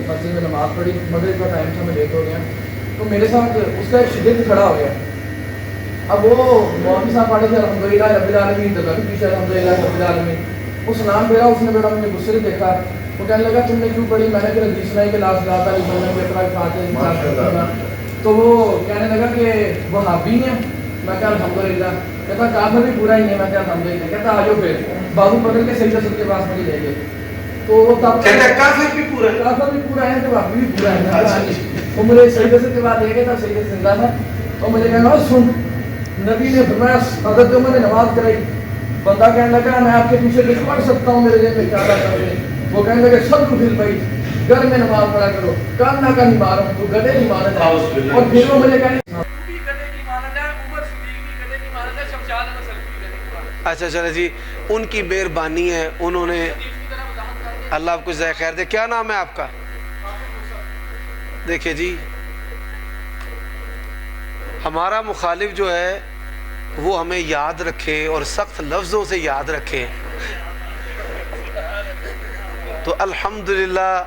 مسجد میں نماز پڑھی, مغرب کا ٹائم تھا, میں لیٹ ہو گیا, تو میرے ساتھ اس کا ایک شاگرد کھڑا ہو گیا. اب وہ مولوی صاحب پڑھے تھے الحمدللہ رب العالمین, تو بھی پیچھے الحمدللہ رب العالمین. وہ سلام پھیرا, اس نے بیٹا مجھے غصے سے دیکھا, وہ کہنے لگا تم نے کیوں پڑھی؟ میں نے پھر حدیث سنائی کہ لا صلاۃ لمن لم یقرأ بفاتحہ. تو وہ کہنے لگا کہ وہابی ہیں. میں کہا الحمدللہ. کہتا کافر بھی پورا ہی ہے. میں کہا الحمدللہ. کہتا آجو پھر بازو پکڑ کے سجدہ سب کے پاس مجھے لے گئے. تو وہ تب کافر بھی پورا ہے, کافر بھی پورا ہے, تو وہابی بھی پورا ہے. وہ مجھے سجدہ سے کے بعد لے گئے تھا, سجدہ سے زندہ تھا. تو مجھے کہنا سن, نبی نے فرمایا حضرت عمر نے نماز کرائی. بندہ کہنے لگا میں آپ کے پیچھے کچھ پڑھ سکتا ہوں, میرے ذہن میں کیا بات کر رہے. وہ کہنے لگے سب کو پھر بھائی گھر میں نماز پڑھا کرو, کان نہ کہیں مارو, تو گدے نہیں مارے. اور پھر وہ مجھے کہنے اچھا چلے جی, ان کی مہربانی ہے, انہوں نے, اللہ آپ کو جزائے خیر دے. کیا نام ہے آپ کا؟ دیکھیں جی, ہمارا مخالف جو ہے وہ ہمیں یاد رکھے اور سخت لفظوں سے یاد رکھے, تو الحمدللہ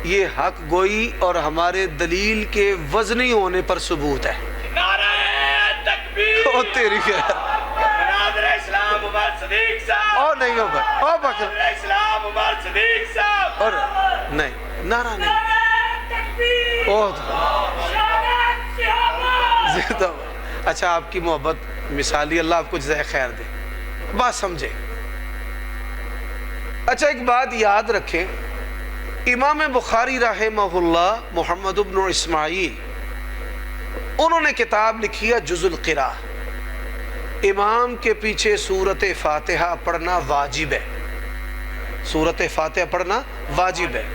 یہ حق گوئی اور ہمارے دلیل کے وزنی ہونے پر ثبوت ہے. نعرہ تکبیر. او تیری خیر, برادر اسلام عمر صدیق صاحب. او نہیں ہو بھائی, او بکر, برادر اسلام عمر صدیق صاحب. اور نہیں, نعرہ نہیں, نعرہ تکبیر. او شہادت صحابہ. زیادہ. اچھا آپ کی محبت مثالی, اللہ آپ کو جزائے خیر دے, بات سمجھے. اچھا ایک بات یاد رکھیں, امام بخاری رحمہ اللہ محمد بن اسماعیل, انہوں نے کتاب لکھی ہے جز القراء. امام کے پیچھے سورۃ فاتحہ پڑھنا واجب ہے, سورۃ فاتحہ پڑھنا واجب ہے.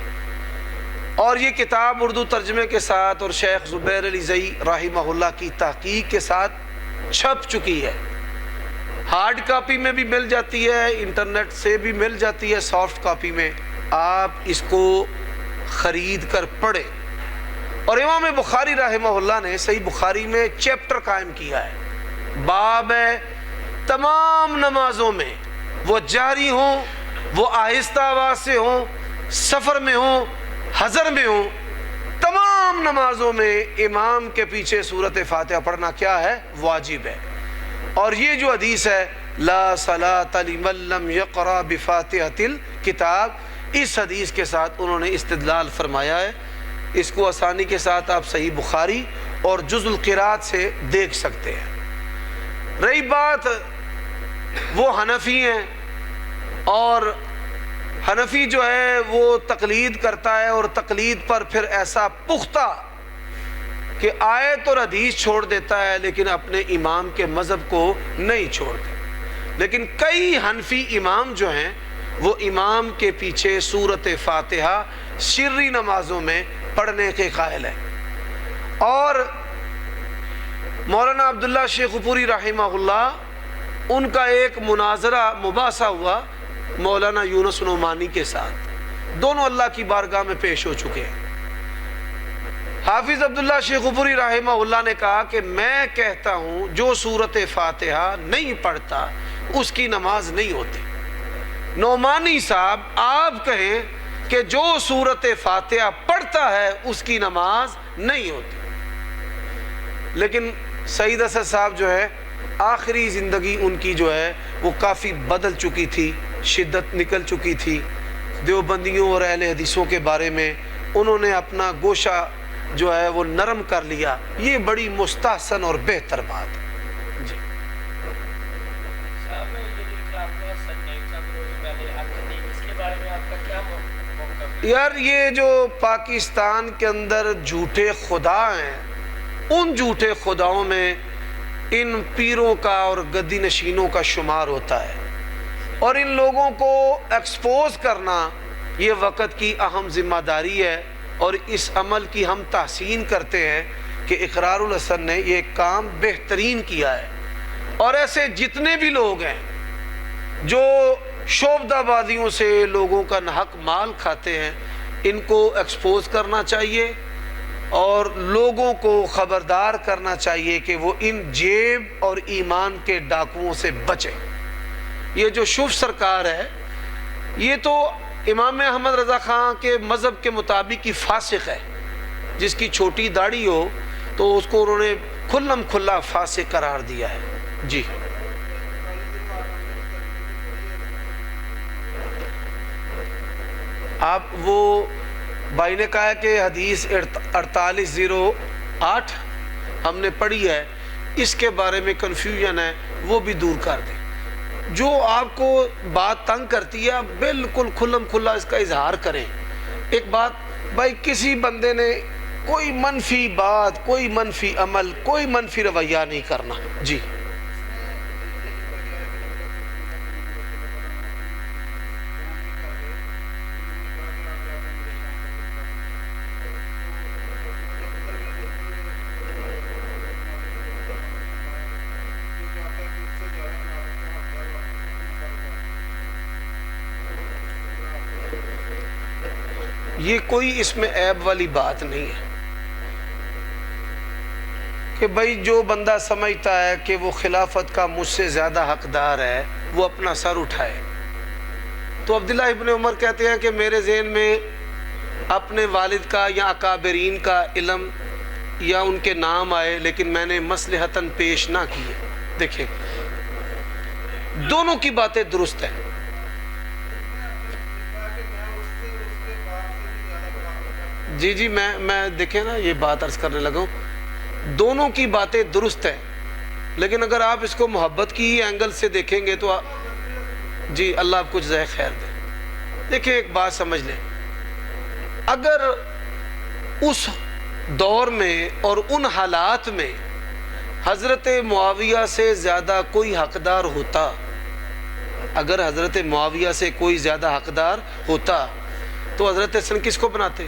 اور یہ کتاب اردو ترجمے کے ساتھ اور شیخ زبیر علی زئی رحمہ اللہ کی تحقیق کے ساتھ چھپ چکی ہے. ہارڈ کاپی میں بھی مل جاتی ہے, انٹرنیٹ سے بھی مل جاتی ہے سافٹ کاپی میں, آپ اس کو خرید کر پڑھیں. اور امام بخاری رحمہ اللہ نے صحیح بخاری میں چیپٹر قائم کیا ہے, باب ہے تمام نمازوں میں, وہ جاری ہوں, وہ آہستہ آواز سے ہوں, سفر میں ہوں، حضر میں ہوں، تمام نمازوں میں امام کے پیچھے سورۃ فاتحہ پڑھنا کیا ہے؟ واجب ہے۔ اور یہ جو حدیث ہے لا صلاۃ لمن لم یقرأ بفاتحۃ الکتاب، اس حدیث کے ساتھ انہوں نے استدلال فرمایا ہے۔ اس کو آسانی کے ساتھ آپ صحیح بخاری اور جز القراءت سے دیکھ سکتے ہیں۔ رہی بات وہ حنفی ہیں، اور حنفی جو ہے وہ تقلید کرتا ہے، اور تقلید پر پھر ایسا پختہ کہ آیت اور حدیث چھوڑ دیتا ہے لیکن اپنے امام کے مذہب کو نہیں چھوڑتے۔ لیکن کئی حنفی امام جو ہیں وہ امام کے پیچھے سورۃ فاتحہ سری نمازوں میں پڑھنے کے قائل ہیں۔ اور مولانا عبداللہ شیخ پوری رحمہ اللہ، ان کا ایک مناظرہ مباحثہ ہوا مولانا یونس نعمانی کے ساتھ، دونوں اللہ کی بارگاہ میں پیش ہو چکے ہیں۔ حافظ عبداللہ شیخ پوری رحمہ اللہ نے کہا کہ میں کہتا ہوں جو سورۃ فاتحہ نہیں پڑھتا اس کی نماز نہیں ہوتی۔ نعمانی صاحب آپ کہیں کہ جو سورۃ فاتحہ پڑھتا ہے اس کی نماز نہیں ہوتی۔ لیکن سعید اسد صاحب جو ہے آخری زندگی ان کی جو ہے وہ کافی بدل چکی تھی، شدت نکل چکی تھی، دیوبندیوں اور اہل حدیثوں کے بارے میں انہوں نے اپنا گوشہ جو ہے وہ نرم کر لیا۔ یہ بڑی مستحسن اور بہتر بات ہے۔ جی یار یہ جو پاکستان کے اندر جھوٹے خدا ہیں، ان جھوٹے خداؤں میں ان پیروں کا اور گدی نشینوں کا شمار ہوتا ہے، اور ان لوگوں کو ایکسپوز کرنا یہ وقت کی اہم ذمہ داری ہے، اور اس عمل کی ہم تحسین کرتے ہیں کہ اقرار الحسن نے یہ کام بہترین کیا ہے۔ اور ایسے جتنے بھی لوگ ہیں جو شعبدہ بازیوں سے لوگوں کا ناحق مال کھاتے ہیں، ان کو ایکسپوز کرنا چاہیے اور لوگوں کو خبردار کرنا چاہیے کہ وہ ان جیب اور ایمان کے ڈاکوؤں سے بچیں۔ یہ جو شوف سرکار ہے یہ تو امام احمد رضا خان کے مذہب کے مطابق ہی فاسق ہے، جس کی چھوٹی داڑھی ہو تو اس کو انہوں نے کھلم کھلا فاسق قرار دیا ہے۔ جی آپ وہ بھائی نے کہا ہے کہ حدیث 4808 ہم نے پڑھی ہے، اس کے بارے میں کنفیوژن ہے، وہ بھی دور کر دیں۔ جو آپ کو بات تنگ کرتی ہے آپ بالکل کھلم کھلا اس کا اظہار کریں۔ ایک بات بھائی، کسی بندے نے کوئی منفی بات، کوئی منفی عمل، کوئی منفی رویہ نہیں کرنا۔ جی یہ کوئی اس میں عیب والی بات نہیں ہے کہ بھائی جو بندہ سمجھتا ہے کہ وہ خلافت کا مجھ سے زیادہ حقدار ہے وہ اپنا سر اٹھائے۔ تو عبداللہ ابن عمر کہتے ہیں کہ میرے ذہن میں اپنے والد کا یا اکابرین کا علم یا ان کے نام آئے لیکن میں نے مصلحتاً پیش نہ کیے۔ دیکھیں دونوں کی باتیں درست ہیں۔ جی میں دیکھیں نا یہ بات عرض کرنے لگا ہوں، دونوں کی باتیں درست ہیں، لیکن اگر آپ اس کو محبت کی اینگل سے دیکھیں گے تو جی اللہ آپ کو جزائے خیر دے۔ دیکھیں ایک بات سمجھ لیں، اگر اس دور میں اور ان حالات میں حضرت معاویہ سے زیادہ کوئی حقدار ہوتا، اگر حضرت معاویہ سے کوئی زیادہ حقدار ہوتا تو حضرت حسن کس کو بناتے؟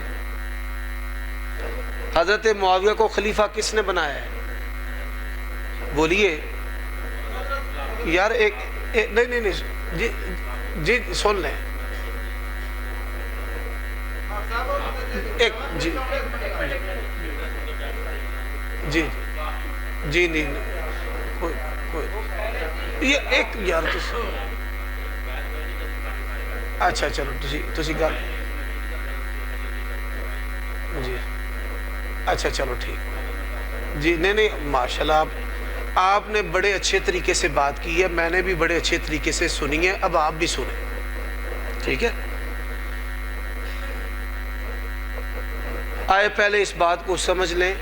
حضرت معاویہ کو خلیفہ کس نے بنایا ہے؟ بولیے یار ایک نہیں جی سن لیں ایک جی نہیں کوئی یہ ایک یار اچھا چلو تسی گل جی اچھا چلو ٹھیک جی. نہیں ماشاءاللہ آپ نے بڑے اچھے طریقے سے بات کی ہے, میں نے بھی بڑے اچھے طریقے سے سنی ہے, اب آپ بھی سنیں, ٹھیک ہے. آئے پہلے اس بات کو سمجھ لیں,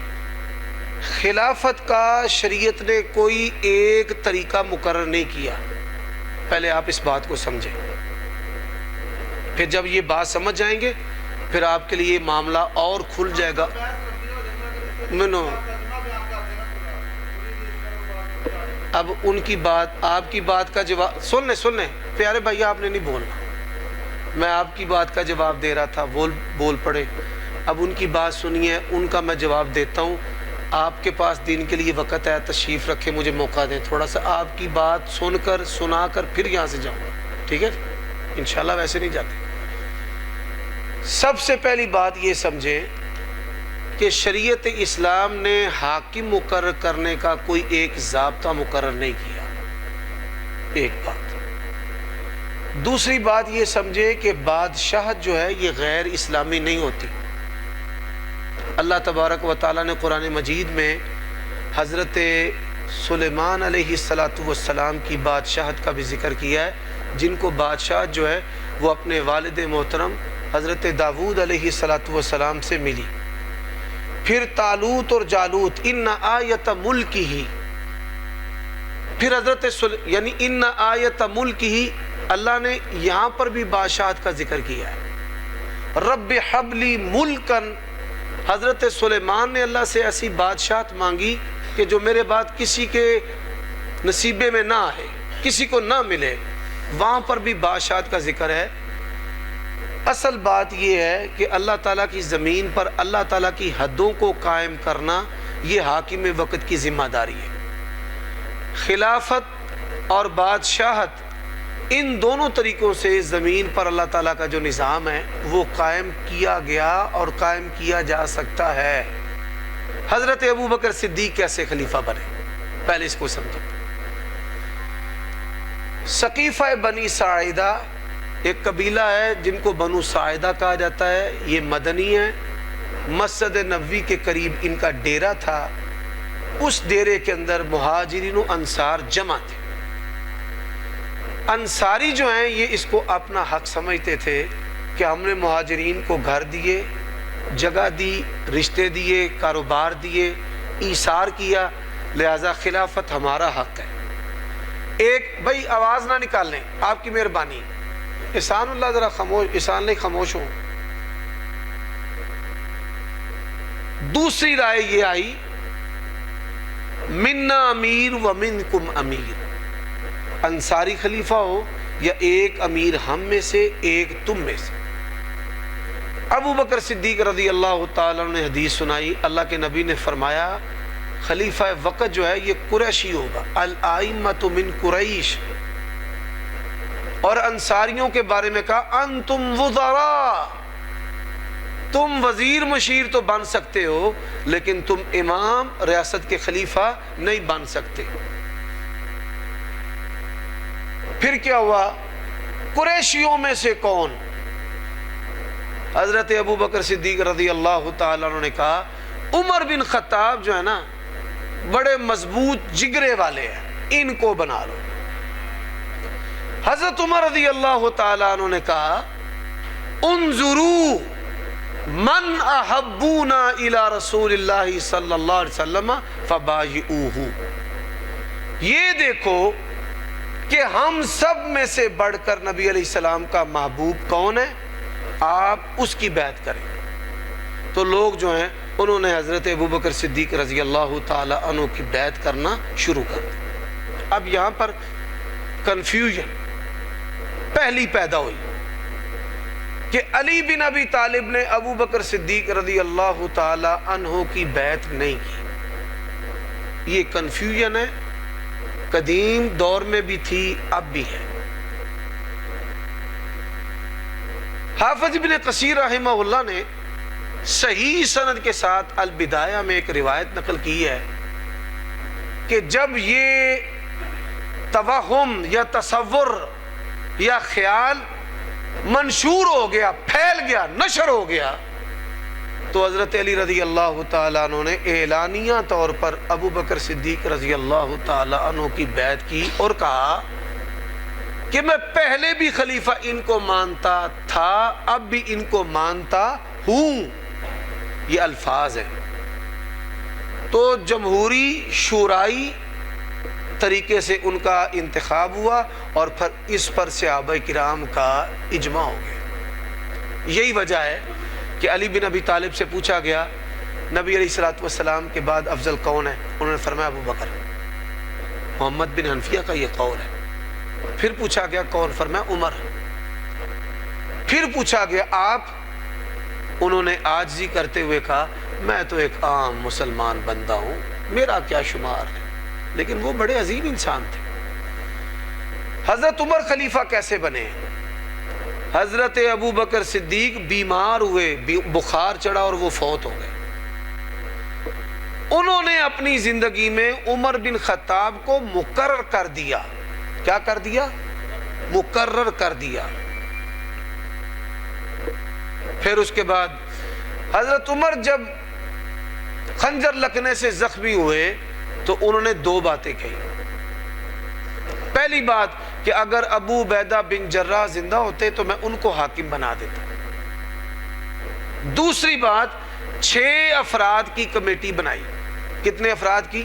خلافت کا شریعت نے کوئی ایک طریقہ مقرر نہیں کیا, پہلے آپ اس بات کو سمجھیں. پھر جب یہ بات سمجھ جائیں گے پھر آپ کے لیے معاملہ اور کھل جائے گا. اب ان کی بات, آپ کی بات کا جواب سن لیں پیارے بھائی, آپ نے نہیں بولنا, میں آپ کی بات کا جواب دے رہا تھا, بول پڑے. اب ان کی بات سنیے, ان کا میں جواب دیتا ہوں. آپ کے پاس دین کے لیے وقت ہے, تشریف رکھے, مجھے موقع دیں تھوڑا سا, آپ کی بات سن کر سنا کر پھر یہاں سے جاؤں گا, ٹھیک ہے. انشاءاللہ ویسے نہیں جاتے. سب سے پہلی بات یہ سمجھیں کہ شریعت اسلام نے حاکم مقرر کرنے کا کوئی ایک ضابطہ مقرر نہیں کیا, ایک بات. دوسری بات یہ سمجھے کہ بادشاہت جو ہے یہ غیر اسلامی نہیں ہوتی. اللہ تبارک و تعالیٰ نے قرآن مجید میں حضرت سلیمان علیہ السلام کی بادشاہت کا بھی ذکر کیا ہے, جن کو بادشاہت جو ہے وہ اپنے والد محترم حضرت داود علیہ السلام سے ملی. پھر طالوت اور جالوت, ان آیت ملکی ہی, پھر حضرت یعنی ان آیت ملکی ہی, اللہ نے یہاں پر بھی بادشاہت کا ذکر کیا ہے. رب حبلی ملکن, حضرت سلیمان نے اللہ سے ایسی بادشاہت مانگی کہ جو میرے بعد کسی کے نصیبے میں نہ آئے, کسی کو نہ ملے, وہاں پر بھی بادشاہت کا ذکر ہے. اصل بات یہ ہے کہ اللہ تعالیٰ کی زمین پر اللہ تعالیٰ کی حدوں کو قائم کرنا یہ حاکم وقت کی ذمہ داری ہے. خلافت اور بادشاہت, ان دونوں طریقوں سے زمین پر اللہ تعالیٰ کا جو نظام ہے وہ قائم کیا گیا اور قائم کیا جا سکتا ہے. حضرت ابوبکر صدیق کیسے خلیفہ بنے, پہلے اس کو سمجھیں. سقیفہ بنی ساعدہ ایک قبیلہ ہے جن کو بنو ساعدہ کہا جاتا ہے, یہ مدنی ہے. مسجد نبوی کے قریب ان کا ڈیرہ تھا. اس ڈیرے کے اندر مہاجرین و انصار جمع تھے. انصاری جو ہیں یہ اس کو اپنا حق سمجھتے تھے کہ ہم نے مہاجرین کو گھر دیے, جگہ دی, رشتے دیے, کاروبار دیے, ایثار کیا, لہذا خلافت ہمارا حق ہے. ایک بھائی آواز نہ نکالیں, آپ کی مہربانی. احسان اللہ ذرا خاموش, احسان نہیں خاموش ہوں. دوسری رائے یہ آئی, منا امیر و منکم امیر, انصاری خلیفہ ہو یا ایک امیر ہم میں سے ایک تم میں سے. ابو بکر صدیق رضی اللہ تعالیٰ نے حدیث سنائی, اللہ کے نبی نے فرمایا خلیفہ وقت جو ہے یہ قریشی ہوگا, الائمۃ من قریش. اور انصاریوں کے بارے میں کہا انتم وزراء, تم وزیر مشیر تو بن سکتے ہو لیکن تم امام ریاست کے خلیفہ نہیں بن سکتے. پھر کیا ہوا, قریشیوں میں سے کون؟ حضرت ابو بکر صدیق رضی اللہ تعالیٰ عنہ نے کہا عمر بن خطاب جو ہے نا بڑے مضبوط جگرے والے ہیں, ان کو بنا لو. حضرت عمر رضی اللہ تعالیٰ عنہ نے کہا انظروا من احبونا الی رسول اللہ صلی اللہ علیہ وسلم فبایعوہ, یہ دیکھو کہ ہم سب میں سے بڑھ کر نبی علیہ السلام کا محبوب کون ہے, آپ اس کی بیعت کریں. تو لوگ جو ہیں انہوں نے حضرت ابوبکر صدیق رضی اللہ تعالی عنہ کی بیعت کرنا شروع کر دی. اب یہاں پر کنفیوژن پہلی پیدا ہوئی کہ علی بن ابی طالب نے ابو بکر صدیق رضی اللہ تعالی عنہ کی بیعت نہیں کی. یہ کنفیوژن ہے, قدیم دور میں بھی تھی, اب بھی ہے. حافظ ابن کثیر رحمہ اللہ نے صحیح سند کے ساتھ البدایہ میں ایک روایت نقل کی ہے کہ جب یہ توہم یا تصور یا خیال منشور ہو گیا, پھیل گیا, نشر ہو گیا, تو حضرت علی رضی اللہ تعالیٰ عنہ نے اعلانیہ طور پر ابو بکر صدیق رضی اللہ تعالیٰ عنہ کی بیعت کی اور کہا کہ میں پہلے بھی خلیفہ ان کو مانتا تھا، اب بھی ان کو مانتا ہوں. یہ الفاظ ہیں. تو جمہوری شورائی طریقے سے ان کا انتخاب ہوا اور پھر اس پر صحابہ کرام کا اجماع ہو گیا. یہی وجہ ہے کہ علی بن ابی طالب سے پوچھا گیا نبی علیہ الصلوۃ والسلام کے بعد افضل کون ہے؟ انہوں نے فرمایا ابو بکر. محمد بن حنفیہ کا یہ قول ہے. پھر پوچھا گیا کون؟ فرمایا عمر. پھر پوچھا گیا آپ؟ انہوں نے عاجزی کرتے ہوئے کہا میں تو ایک عام مسلمان بندہ ہوں، میرا کیا شمار ہے. لیکن وہ بڑے عظیم انسان تھے. حضرت عمر خلیفہ کیسے بنے؟ حضرت ابو بکر صدیق بیمار ہوئے، بخار چڑھا اور وہ فوت ہو گئے. انہوں نے اپنی زندگی میں عمر بن خطاب کو مقرر کر دیا. کیا کر دیا؟ مقرر کر دیا. پھر اس کے بعد حضرت عمر جب خنجر لگنے سے زخمی ہوئے تو انہوں نے دو باتیں کہی. پہلی بات کہ اگر ابو عبیدہ بن جراح زندہ ہوتے تو میں ان کو حاکم بنا دیتا. دوسری بات 6 افراد کی کمیٹی بنائی. کتنے افراد کی؟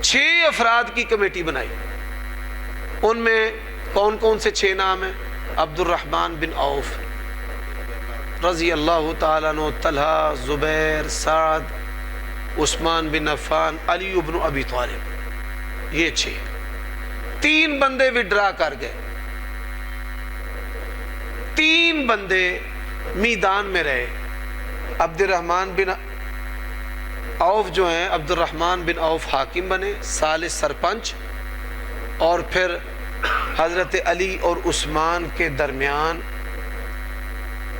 6 افراد کی کمیٹی بنائی. ان میں کون کون سے 6 نام ہیں؟ عبد الرحمن بن عوف رضی اللہ تعالیٰ عنہ، طلحہ، زبیر، سعد، عثمان بن عفان، علی بن ابی طالب. یہ 6. 3 بندے وڈرا کر گئے. 3 بندے میدان میں رہے. عبد الرحمن بن عوف جو ہیں، عبد الرحمن بن عوف حاکم بنے، ثالث سرپنچ، اور پھر حضرت علی اور عثمان کے درمیان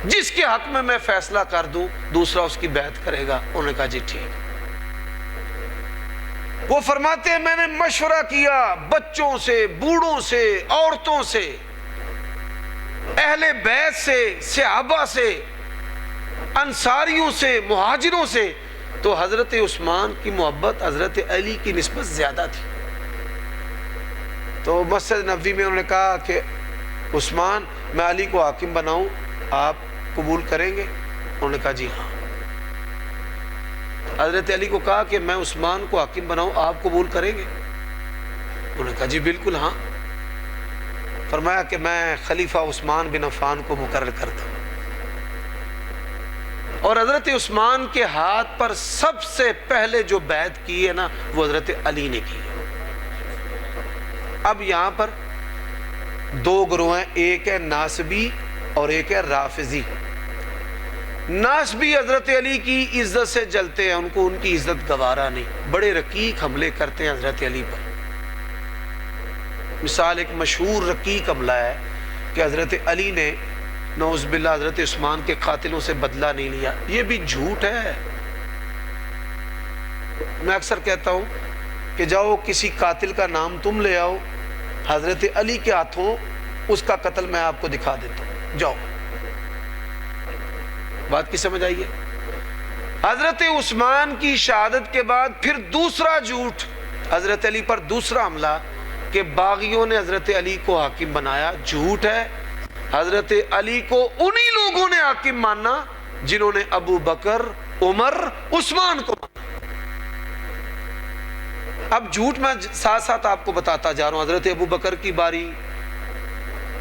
جس کے حق میں فیصلہ کر دوں دوسرا اس کی بیعت کرے گا. انہوں نے کہا جی ٹھیک. وہ فرماتے ہیں میں نے مشورہ کیا بچوں سے، بوڑھوں سے، عورتوں سے، اہل بیت سے، صحابہ سے، انصاریوں سے، مہاجروں سے، تو حضرت عثمان کی محبت حضرت علی کی نسبت زیادہ تھی. تو مسجد نبوی میں انہوں نے کہا کہ عثمان میں علی کو حاکم بناؤں، آپ قبول کریں گے؟ انہوں نے کہا جی ہاں. حضرت علی کو کہا کہ میں عثمان کو حاکم بناؤں، آپ قبول کریں گے؟ انہوں نے کہا جی بالکل ہاں. فرمایا کہ میں خلیفہ عثمان بن عفان کو مقرر کرتا ہوں. اور حضرت عثمان کے ہاتھ پر سب سے پہلے جو بیعت کی ہے نا وہ حضرت علی نے کی ہے. اب یہاں پر 2 گروہ ہیں، ایک ہے ناصبی اور ایک ہے رافضی. ناصبی حضرت علی کی عزت سے جلتے ہیں، ان کو ان کی عزت گوارا نہیں، بڑے رقیق حملے کرتے ہیں حضرت علی پر. مثال ایک مشہور رقیق حملہ ہے کہ حضرت علی نے نعوذ باللہ حضرت عثمان کے قاتلوں سے بدلہ نہیں لیا. یہ بھی جھوٹ ہے. میں اکثر کہتا ہوں کہ جاؤ کسی قاتل کا نام تم لے آؤ، حضرت علی کے ہاتھوں اس کا قتل میں آپ کو دکھا دیتا ہوں، جاؤ. بات کی سمجھ آئیے؟ حضرت عثمان کی شہادت کے بعد پھر دوسرا جھوٹ حضرت علی پر، دوسرا حملہ کہ باغیوں نے حضرت علی کو حاکم بنایا. جھوٹ ہے. حضرت علی کو انہی لوگوں نے حاکم ماننا جنہوں نے ابو بکر، عمر، عثمان کو مانا. اب جھوٹ میں ساتھ ساتھ آپ کو بتاتا جا رہا ہوں. حضرت ابو بکر کی باری،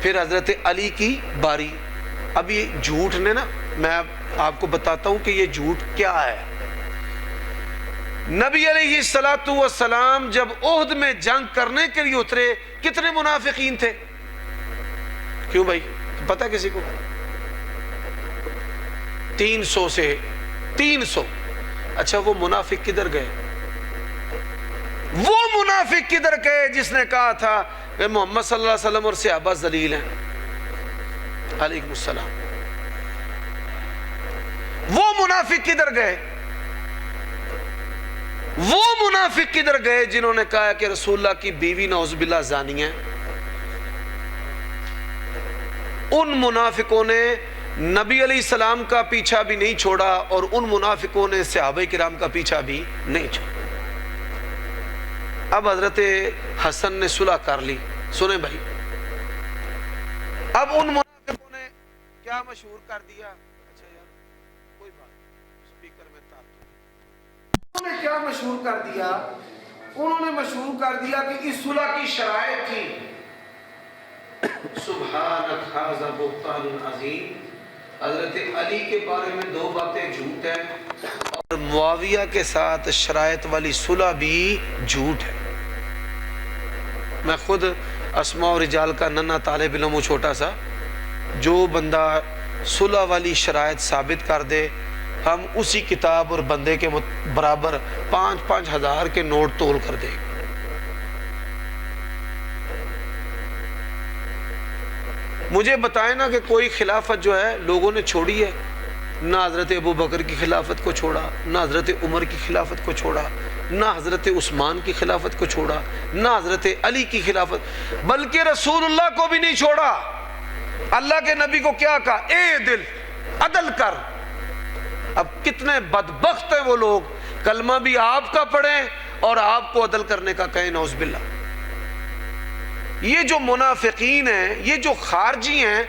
پھر حضرت علی کی باری. اب یہ جھوٹ نے نا، میں آپ کو بتاتا ہوں کہ یہ جھوٹ کیا ہے. نبی علیہ الصلوۃ والسلام جب احد میں جنگ کرنے کے لیے اترے کتنے منافقین تھے؟ کیوں بھائی پتہ کسی کو؟ 300 سے 300. اچھا وہ منافق کدھر گئے؟ وہ منافق کدھر گئے جس نے کہا تھا کہ محمد صلی اللہ علیہ وسلم اور صحابہ ذلیل ہیں؟ علیکم السلام. وہ منافق کدھر گئے؟ وہ منافق کدھر گئے جنہوں نے کہا کہ رسول اللہ کی بیوی نعوذ باللہ زانی ہے؟ ان منافقوں نے نبی علیہ السلام کا پیچھا بھی نہیں چھوڑا اور ان منافقوں نے صحابہ کرام کا پیچھا بھی نہیں چھوڑا۔ اب حضرت حسن نے صلح کر لی۔ سنیں بھائی، اب ان منافقوں نے کیا مشہور کر دیا؟ اچھا یار کوئی بات سپیکر میں تار انہوں نے کیا مشہور کر دیا؟ انہوں نے مشہور کر دیا کہ اس صلح کی شرائط تھی سبحانک ھذا بہتان عظیم، حضرت علی کے بارے میں 2 باتیں جھوٹ ہیں اور معاویہ کے ساتھ شرائط والی صلح بھی جھوٹ ہے۔ میں خود اسماء و رجال کا ننھا طالب علم ہوں، چھوٹا سا، جو بندہ صلح والی شرائط ثابت کر دے ہم اسی کتاب اور بندے کے برابر 5-5 ہزار کے نوٹ تول کر دیں۔ مجھے بتائیں نا کہ کوئی خلافت جو ہے لوگوں نے چھوڑی ہے؟ نہ حضرت ابو بکر کی خلافت کو چھوڑا، نہ حضرت عمر کی خلافت کو چھوڑا، نہ حضرت عثمان کی خلافت کو چھوڑا، نہ حضرت علی کی خلافت، بلکہ رسول اللہ کو بھی نہیں چھوڑا۔ اللہ کے نبی کو کیا کہا؟ اے دل عدل کر۔ اب کتنے بدبخت ہیں وہ لوگ، کلمہ بھی آپ کا پڑھیں اور آپ کو عدل کرنے کا کہیں، نعوذ باللہ۔ یہ جو منافقین ہیں، یہ جو خارجی ہیں،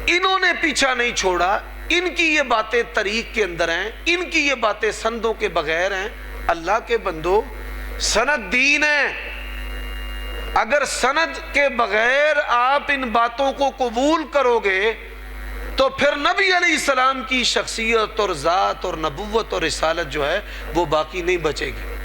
انہوں نے پیچھا نہیں چھوڑا، ان کی یہ باتیں طریق کے اندر ہیں، ان کی یہ باتیں سندوں کے بغیر ہیں۔ اللہ کے بندو، سند دین ہے، اگر سند کے بغیر آپ ان باتوں کو قبول کرو گے تو پھر نبی علیہ السلام کی شخصیت اور ذات اور نبوت اور رسالت جو ہے وہ باقی نہیں بچے گی۔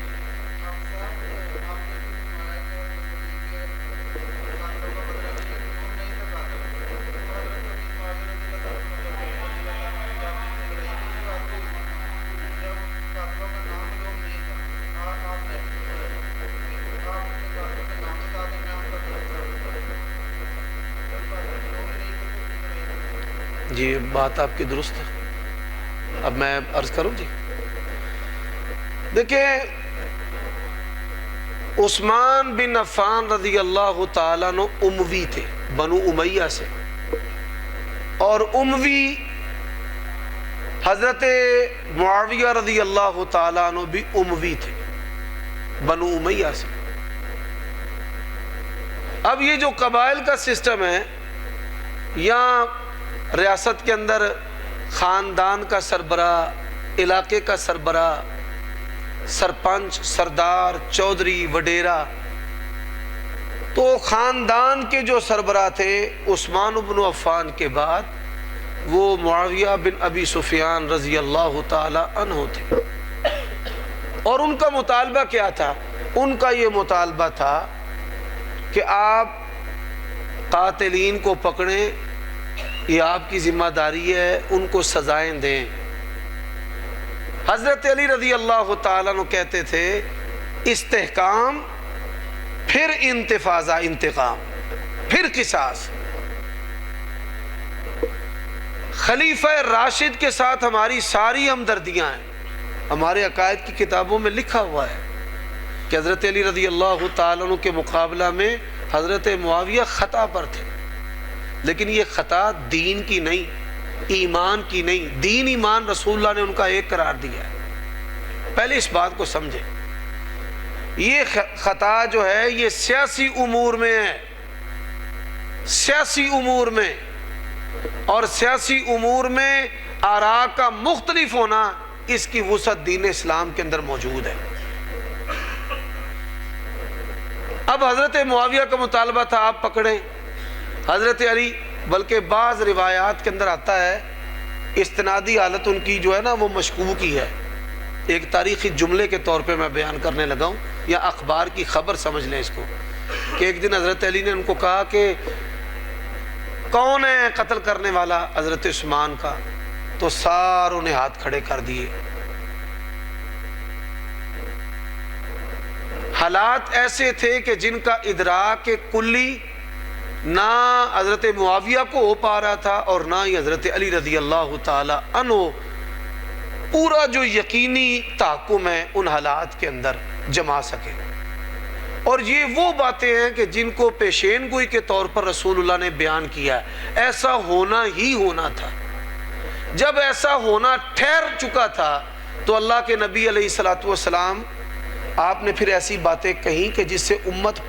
جی بات آپ کی درست ہے، اب میں عرض کروں۔ جی دیکھیں، عثمان بن عفان رضی اللہ تعالیٰ عنہ اموی تھے، بنو امیہ سے، اور اموی حضرت معاویہ رضی اللہ تعالیٰ عنہ بھی اموی تھے، بنو امیہ سے۔ اب یہ جو قبائل کا سسٹم ہے، یہاں ریاست کے اندر خاندان کا سربراہ، علاقے کا سربراہ، سرپنچ، سردار، چودھری، وڈیرا، تو خاندان کے جو سربراہ تھے عثمان بن عفان کے بعد وہ معاویہ بن ابی سفیان رضی اللہ تعالی عنہ تھے۔ اور ان کا مطالبہ کیا تھا؟ ان کا یہ مطالبہ تھا کہ آپ قاتلین کو پکڑیں، یہ آپ کی ذمہ داری ہے، ان کو سزائیں دیں۔ حضرت علی رضی اللہ تعالیٰ عنہ کہتے تھے استحکام، پھر انتفاضہ، انتقام، پھر قصاص۔ خلیفہ راشد کے ساتھ ہماری ساری ہمدردیاں ہیں، ہمارے عقائد کی کتابوں میں لکھا ہوا ہے کہ حضرت علی رضی اللہ تعالیٰ عنہ کے مقابلہ میں حضرت معاویہ خطا پر تھے، لیکن یہ خطا دین کی نہیں، ایمان کی نہیں، دین ایمان رسول اللہ نے ان کا ایک قرار دیا ہے۔ پہلے اس بات کو سمجھیں، یہ خطا جو ہے یہ سیاسی امور میں ہے، سیاسی امور میں، اور سیاسی امور میں آراء کا مختلف ہونا، اس کی وسعت دین اسلام کے اندر موجود ہے۔ اب حضرت معاویہ کا مطالبہ تھا آپ پکڑیں حضرت علی، بلکہ بعض روایات کے اندر آتا ہے استنادی حالت ان کی جو ہے نا وہ مشکوک ہی ہے۔ ایک تاریخی جملے کے طور پہ میں بیان کرنے لگا ہوں، یا اخبار کی خبر سمجھ لیں اس کو، کہ ایک دن حضرت علی نے ان کو کہا کہ کون ہے قتل کرنے والا حضرت عثمان کا؟ تو ساروں نے ہاتھ کھڑے کر دیے۔ حالات ایسے تھے کہ جن کا ادراک کلی نہ حضرت معاویہ کو ہو پا رہا تھا اور نہ ہی حضرت علی رضی اللہ تعالی عنہ پورا جو یقینی تحکم ہے ان حالات کے اندر جما سکے۔ اور یہ وہ باتیں ہیں کہ جن کو پیشین گوئی کے طور پر رسول اللہ نے بیان کیا ہے. ایسا ہونا ہی ہونا تھا. جب ایسا ہونا ٹھہر چکا تھا تو اللہ کے نبی علیہ الصلوۃ والسلام آپ نے پھر ایسی باتیں کہیں کہ جس سے امت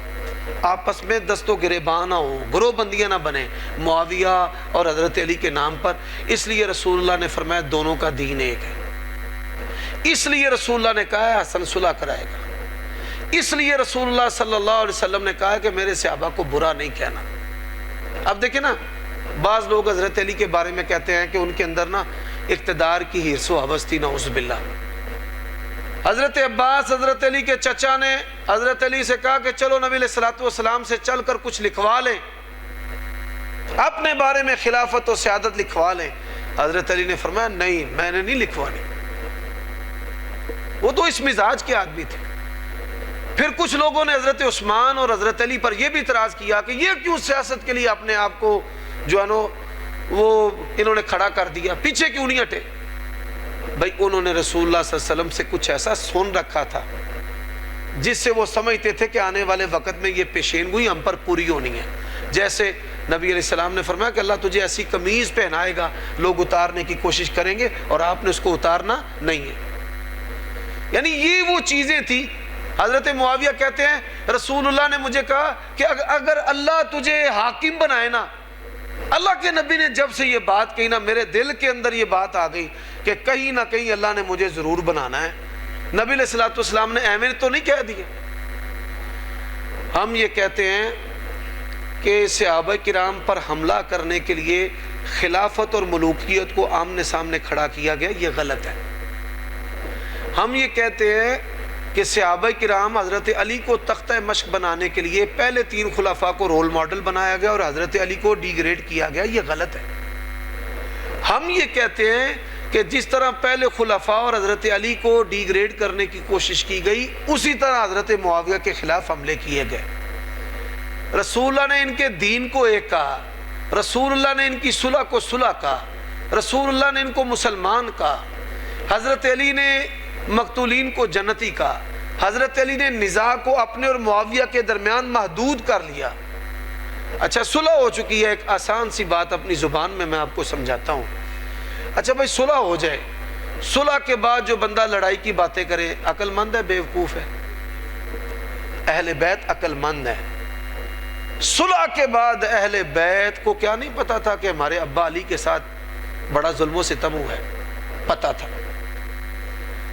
آپس میں دست و گریباں نہ ہو, گروہ بندیاں نہ بنے معاویہ اور حضرت علی کے نام پر. اس لیے رسول اللہ نے فرمایا دونوں کا دین ایک ہے. اس لیے رسول اللہ نے کہا ہے حسن صلح کرائے گا. اس لیے رسول اللہ صلی اللہ علیہ وسلم نے کہا ہے کہ میرے صحابہ کو برا نہیں کہنا. اب دیکھیں نا, بعض لوگ حضرت علی کے بارے میں کہتے ہیں کہ ان کے اندر نا اقتدار کی حرص و ہوس تھی, نعوذ باللہ. حضرت عباس حضرت علی کے چچا نے حضرت علی سے کہا کہ چلو نبی علیہ الصلوۃ والسلام سے چل کر کچھ لکھوا لیں, اپنے بارے میں خلافت و سیادت لکھوا لیں. حضرت علی نے فرمایا نہیں, میں نے نہیں لکھوانی. وہ تو اس مزاج کے آدمی تھے. پھر کچھ لوگوں نے حضرت عثمان اور حضرت علی پر یہ بھی اعتراض کیا کہ یہ کیوں سیاست کے لیے اپنے آپ کو جو ہے نا وہ انہوں نے کھڑا کر دیا, پیچھے کیوں نہیں ہٹے. بھائی انہوں نے رسول اللہ صلی اللہ علیہ وسلم سے کچھ ایسا سن رکھا تھا جس سے وہ سمجھتے تھے کہ آنے والے وقت میں یہ پیشین گوئی ہم پر پوری ہونی ہے. جیسے نبی علیہ السلام نے فرمایا کہ اللہ تجھے ایسی قمیض پہنائے گا, لوگ اتارنے کی کوشش کریں گے اور آپ نے اس کو اتارنا نہیں ہے. یعنی یہ وہ چیزیں تھی. حضرت معاویہ کہتے ہیں رسول اللہ نے مجھے کہا کہ اگر اللہ تجھے حاکم بنائے نا, اللہ کے نبی نے جب سے یہ بات کہی نا میرے دل کے اندر یہ بات آ گئی کہ کہیں نہ کہیں اللہ نے مجھے ضرور بنانا ہے. نبی علیہ الصلوۃ والسلام نے ایمن تو نہیں کہہ دیا. ہم یہ کہتے ہیں کہ صحابہ کرام پر حملہ کرنے کے لیے خلافت اور ملوکیت کو آمنے سامنے کھڑا کیا گیا, یہ غلط ہے. ہم یہ کہتے ہیں کہ صحابہ کرام حضرت علی کو تختہ مشق بنانے کے لیے پہلے 3 خلفاء کو رول ماڈل بنایا گیا اور حضرت علی کو ڈی گریڈ کیا گیا, یہ غلط ہے. ہم یہ کہتے ہیں کہ جس طرح پہلے خلفاء اور حضرت علی کو ڈی گریڈ کرنے کی کوشش کی گئی اسی طرح حضرت معاویہ کے خلاف حملے کیے گئے. رسول اللہ نے ان کے دین کو ایک کہا, رسول اللہ نے ان کی صلح کو صلح کہا, رسول اللہ نے ان کو مسلمان کہا, حضرت علی نے مقتولین کو جنتی کہا, حضرت علی نے نزاع کو اپنے اور معاویہ کے درمیان محدود کر لیا. اچھا صلح ہو چکی ہے, ایک آسان سی بات اپنی زبان میں آپ کو سمجھاتا ہوں. اچھا بھائی صلح ہو جائے, صلح کے بعد جو بندہ لڑائی کی باتیں کرے عقل مند ہے بیوقوف ہے؟ اہل بیت عقل مند ہے. صلح کے بعد اہل بیت کو کیا نہیں پتا تھا کہ ہمارے ابا علی کے ساتھ بڑا ظلم و ستم ہوا ہے؟ پتا تھا.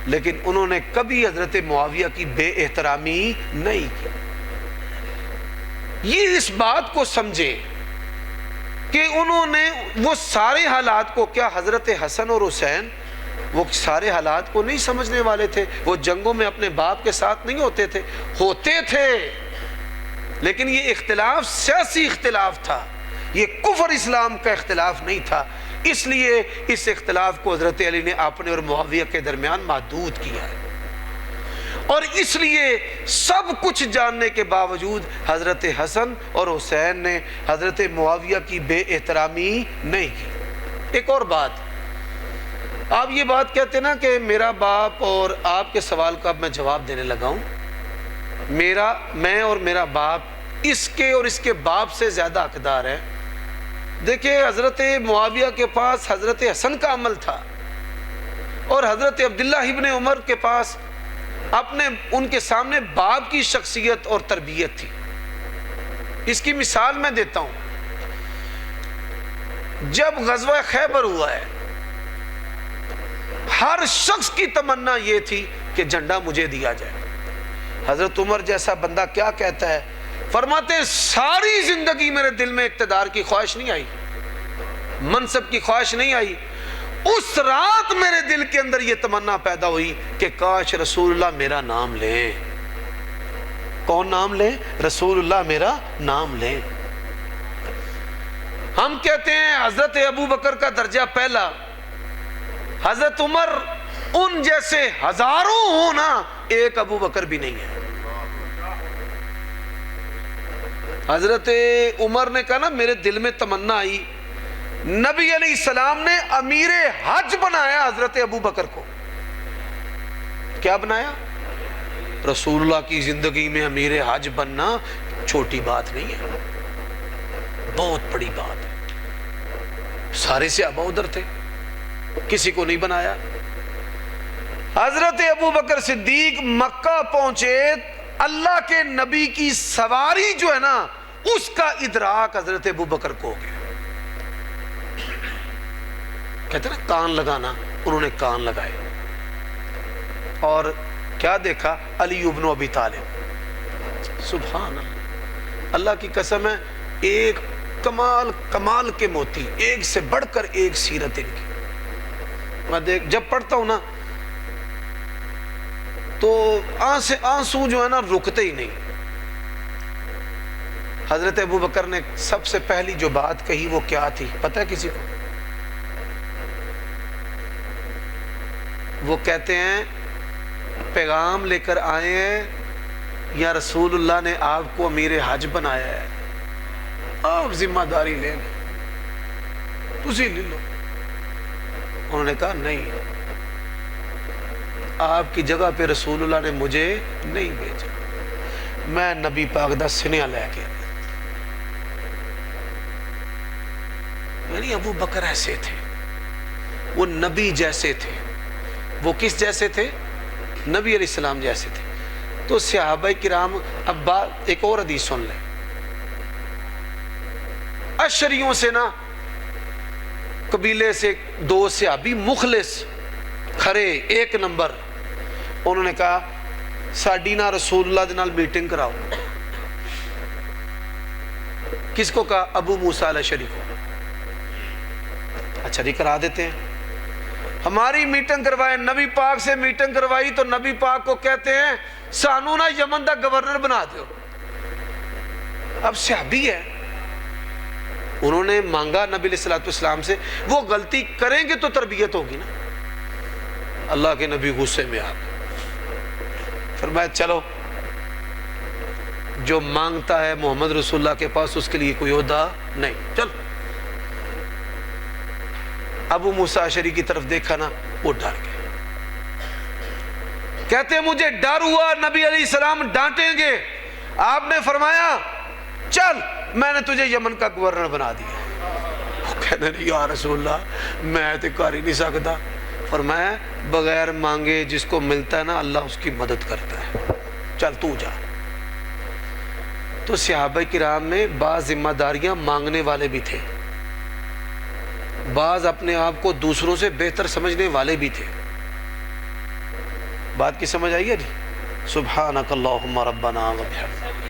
لیکن انہوں نے کبھی حضرت معاویہ کی بے احترامی نہیں کی. یہ اس بات کو سمجھے کہ انہوں نے وہ سارے حالات کو, کیا حضرت حسن اور حسین وہ سارے حالات کو نہیں سمجھنے والے تھے؟ وہ جنگوں میں اپنے باپ کے ساتھ نہیں ہوتے تھے؟ ہوتے تھے, لیکن یہ اختلاف سیاسی اختلاف تھا, یہ کفر اسلام کا اختلاف نہیں تھا. اس لیے اس اختلاف کو حضرت علی نے اپنے اور معاویہ کے درمیان محدود کیا ہے. اور اس لیے سب کچھ جاننے کے باوجود حضرت حسن اور حسین نے حضرت معاویہ کی بے احترامی نہیں کی. ایک اور بات, آپ یہ بات کہتے ہیں نا کہ میرا باپ, اور آپ کے سوال کا اب میں جواب دینے لگا ہوں. میں اور میرا باپ اس کے اور اس کے باپ سے زیادہ حقدار ہے. دیکھیں حضرت معاویہ کے پاس حضرت حسن کا عمل تھا اور حضرت عبداللہ ابن عمر کے پاس اپنے ان کے سامنے باپ کی شخصیت اور تربیت تھی. اس کی مثال میں دیتا ہوں. جب غزوہ خیبر ہوا ہے, ہر شخص کی تمنا یہ تھی کہ جھنڈا مجھے دیا جائے. حضرت عمر جیسا بندہ کیا کہتا ہے, فرماتے ساری زندگی میرے دل میں اقتدار کی خواہش نہیں آئی, منصب کی خواہش نہیں آئی. اس رات میرے دل کے اندر یہ تمنا پیدا ہوئی کہ کاش رسول اللہ میرا نام لیں. کون نام لیں؟ رسول اللہ میرا نام لیں. ہم کہتے ہیں حضرت ابو بکر کا درجہ پہلا, حضرت عمر ان جیسے ہزاروں ہونا, ایک ابو بکر بھی نہیں ہے. حضرت عمر نے کہا نا میرے دل میں تمنا آئی, نبی علیہ السلام نے امیر حج بنایا حضرت ابو بکر کو. کیا بنایا؟ رسول اللہ کی زندگی میں امیر حج بننا چھوٹی بات نہیں ہے، بہت بڑی بات ہے۔ سارے صحابہ ادھر تھے، کسی کو نہیں بنایا۔ حضرت ابو بکر صدیق مکہ پہنچے، اللہ کے نبی کی سواری جو ہے نا اس کا ادراک حضرت ابو بکر کو ہو گیا۔ کہتے ہیں نا کان لگانا، انہوں نے کان لگائے اور کیا دیکھا؟ علی ابن ابی طالب۔ سبحان اللہ، اللہ کی قسم ہے، ایک کمال کے موتی، ایک سے بڑھ کر ایک سیرت ان کی۔ میں جب پڑھتا ہوں نا تو آنسو جو ہے نا رکتے ہی نہیں۔ حضرت ابو بکر نے سب سے پہلی جو بات کہی وہ کیا تھی پتہ ہے کسی کو؟ وہ کہتے ہیں پیغام لے کر آئے ہیں یا رسول اللہ نے آپ کو امیر حج بنایا ہے، آپ ذمہ داری لے لیں، تسی لے لو۔ انہوں نے کہا نہیں، آپ کی جگہ پہ رسول اللہ نے مجھے نہیں بھیجا، میں نبی پاک دا سنیا لے کے۔ یعنی ابو بکر ایسے تھے، وہ نبی جیسے تھے۔ وہ کس جیسے تھے؟ نبی علیہ السلام جیسے تھے۔ تو صحابہ کرام، اب ایک اور حدیث سن لیں، اشریوں سے نا قبیلے سے دو صحابی مخلص کھڑے ایک نمبر، انہوں نے کہا ساڈی نا رسول اللہ دے نال میٹنگ کراؤ۔ کس کو کہا؟ ابو موسیٰ الاشعری کو۔ اچھا جی کرا دیتے ہیں، ہماری میٹنگ کروائے، نبی پاک سے میٹنگ کروائی تو نبی پاک کو کہتے ہیں سانو نا یمن دا گورنر بنا دیو۔ اب صحابی ہے، انہوں نے مانگا نبی علیہ السلام سے، وہ غلطی کریں گے تو تربیت ہوگی نا۔ اللہ کے نبی غصے میں آ گئے، فرمایا چلو جو مانگتا ہے محمد رسول اللہ کے پاس اس کے لیے کوئی عہدہ نہیں، چلو۔ ابو موسیٰ اشعری کی طرف دیکھا نا، وہ ڈر گئے، کہتے ہیں مجھے ڈر ہوا نبی علیہ السلام ڈانٹیں گے، آپ نے فرمایا چل میں نے تجھے یمن کا گورنر بنا دیا۔ وہ کہتے ہیں یا رسول اللہ میں تو کر ہی نہیں سکتا۔ فرمایا بغیر مانگے جس کو ملتا ہے نا اللہ اس کی مدد کرتا ہے، چل تو جا۔ تو صحابہ کرام میں بعض ذمہ داریاں مانگنے والے بھی تھے، بعض اپنے آپ کو دوسروں سے بہتر سمجھنے والے بھی تھے۔ بات کی سمجھ آئی ہے جی؟ سبحانک اللہم ربنا و بحمدک۔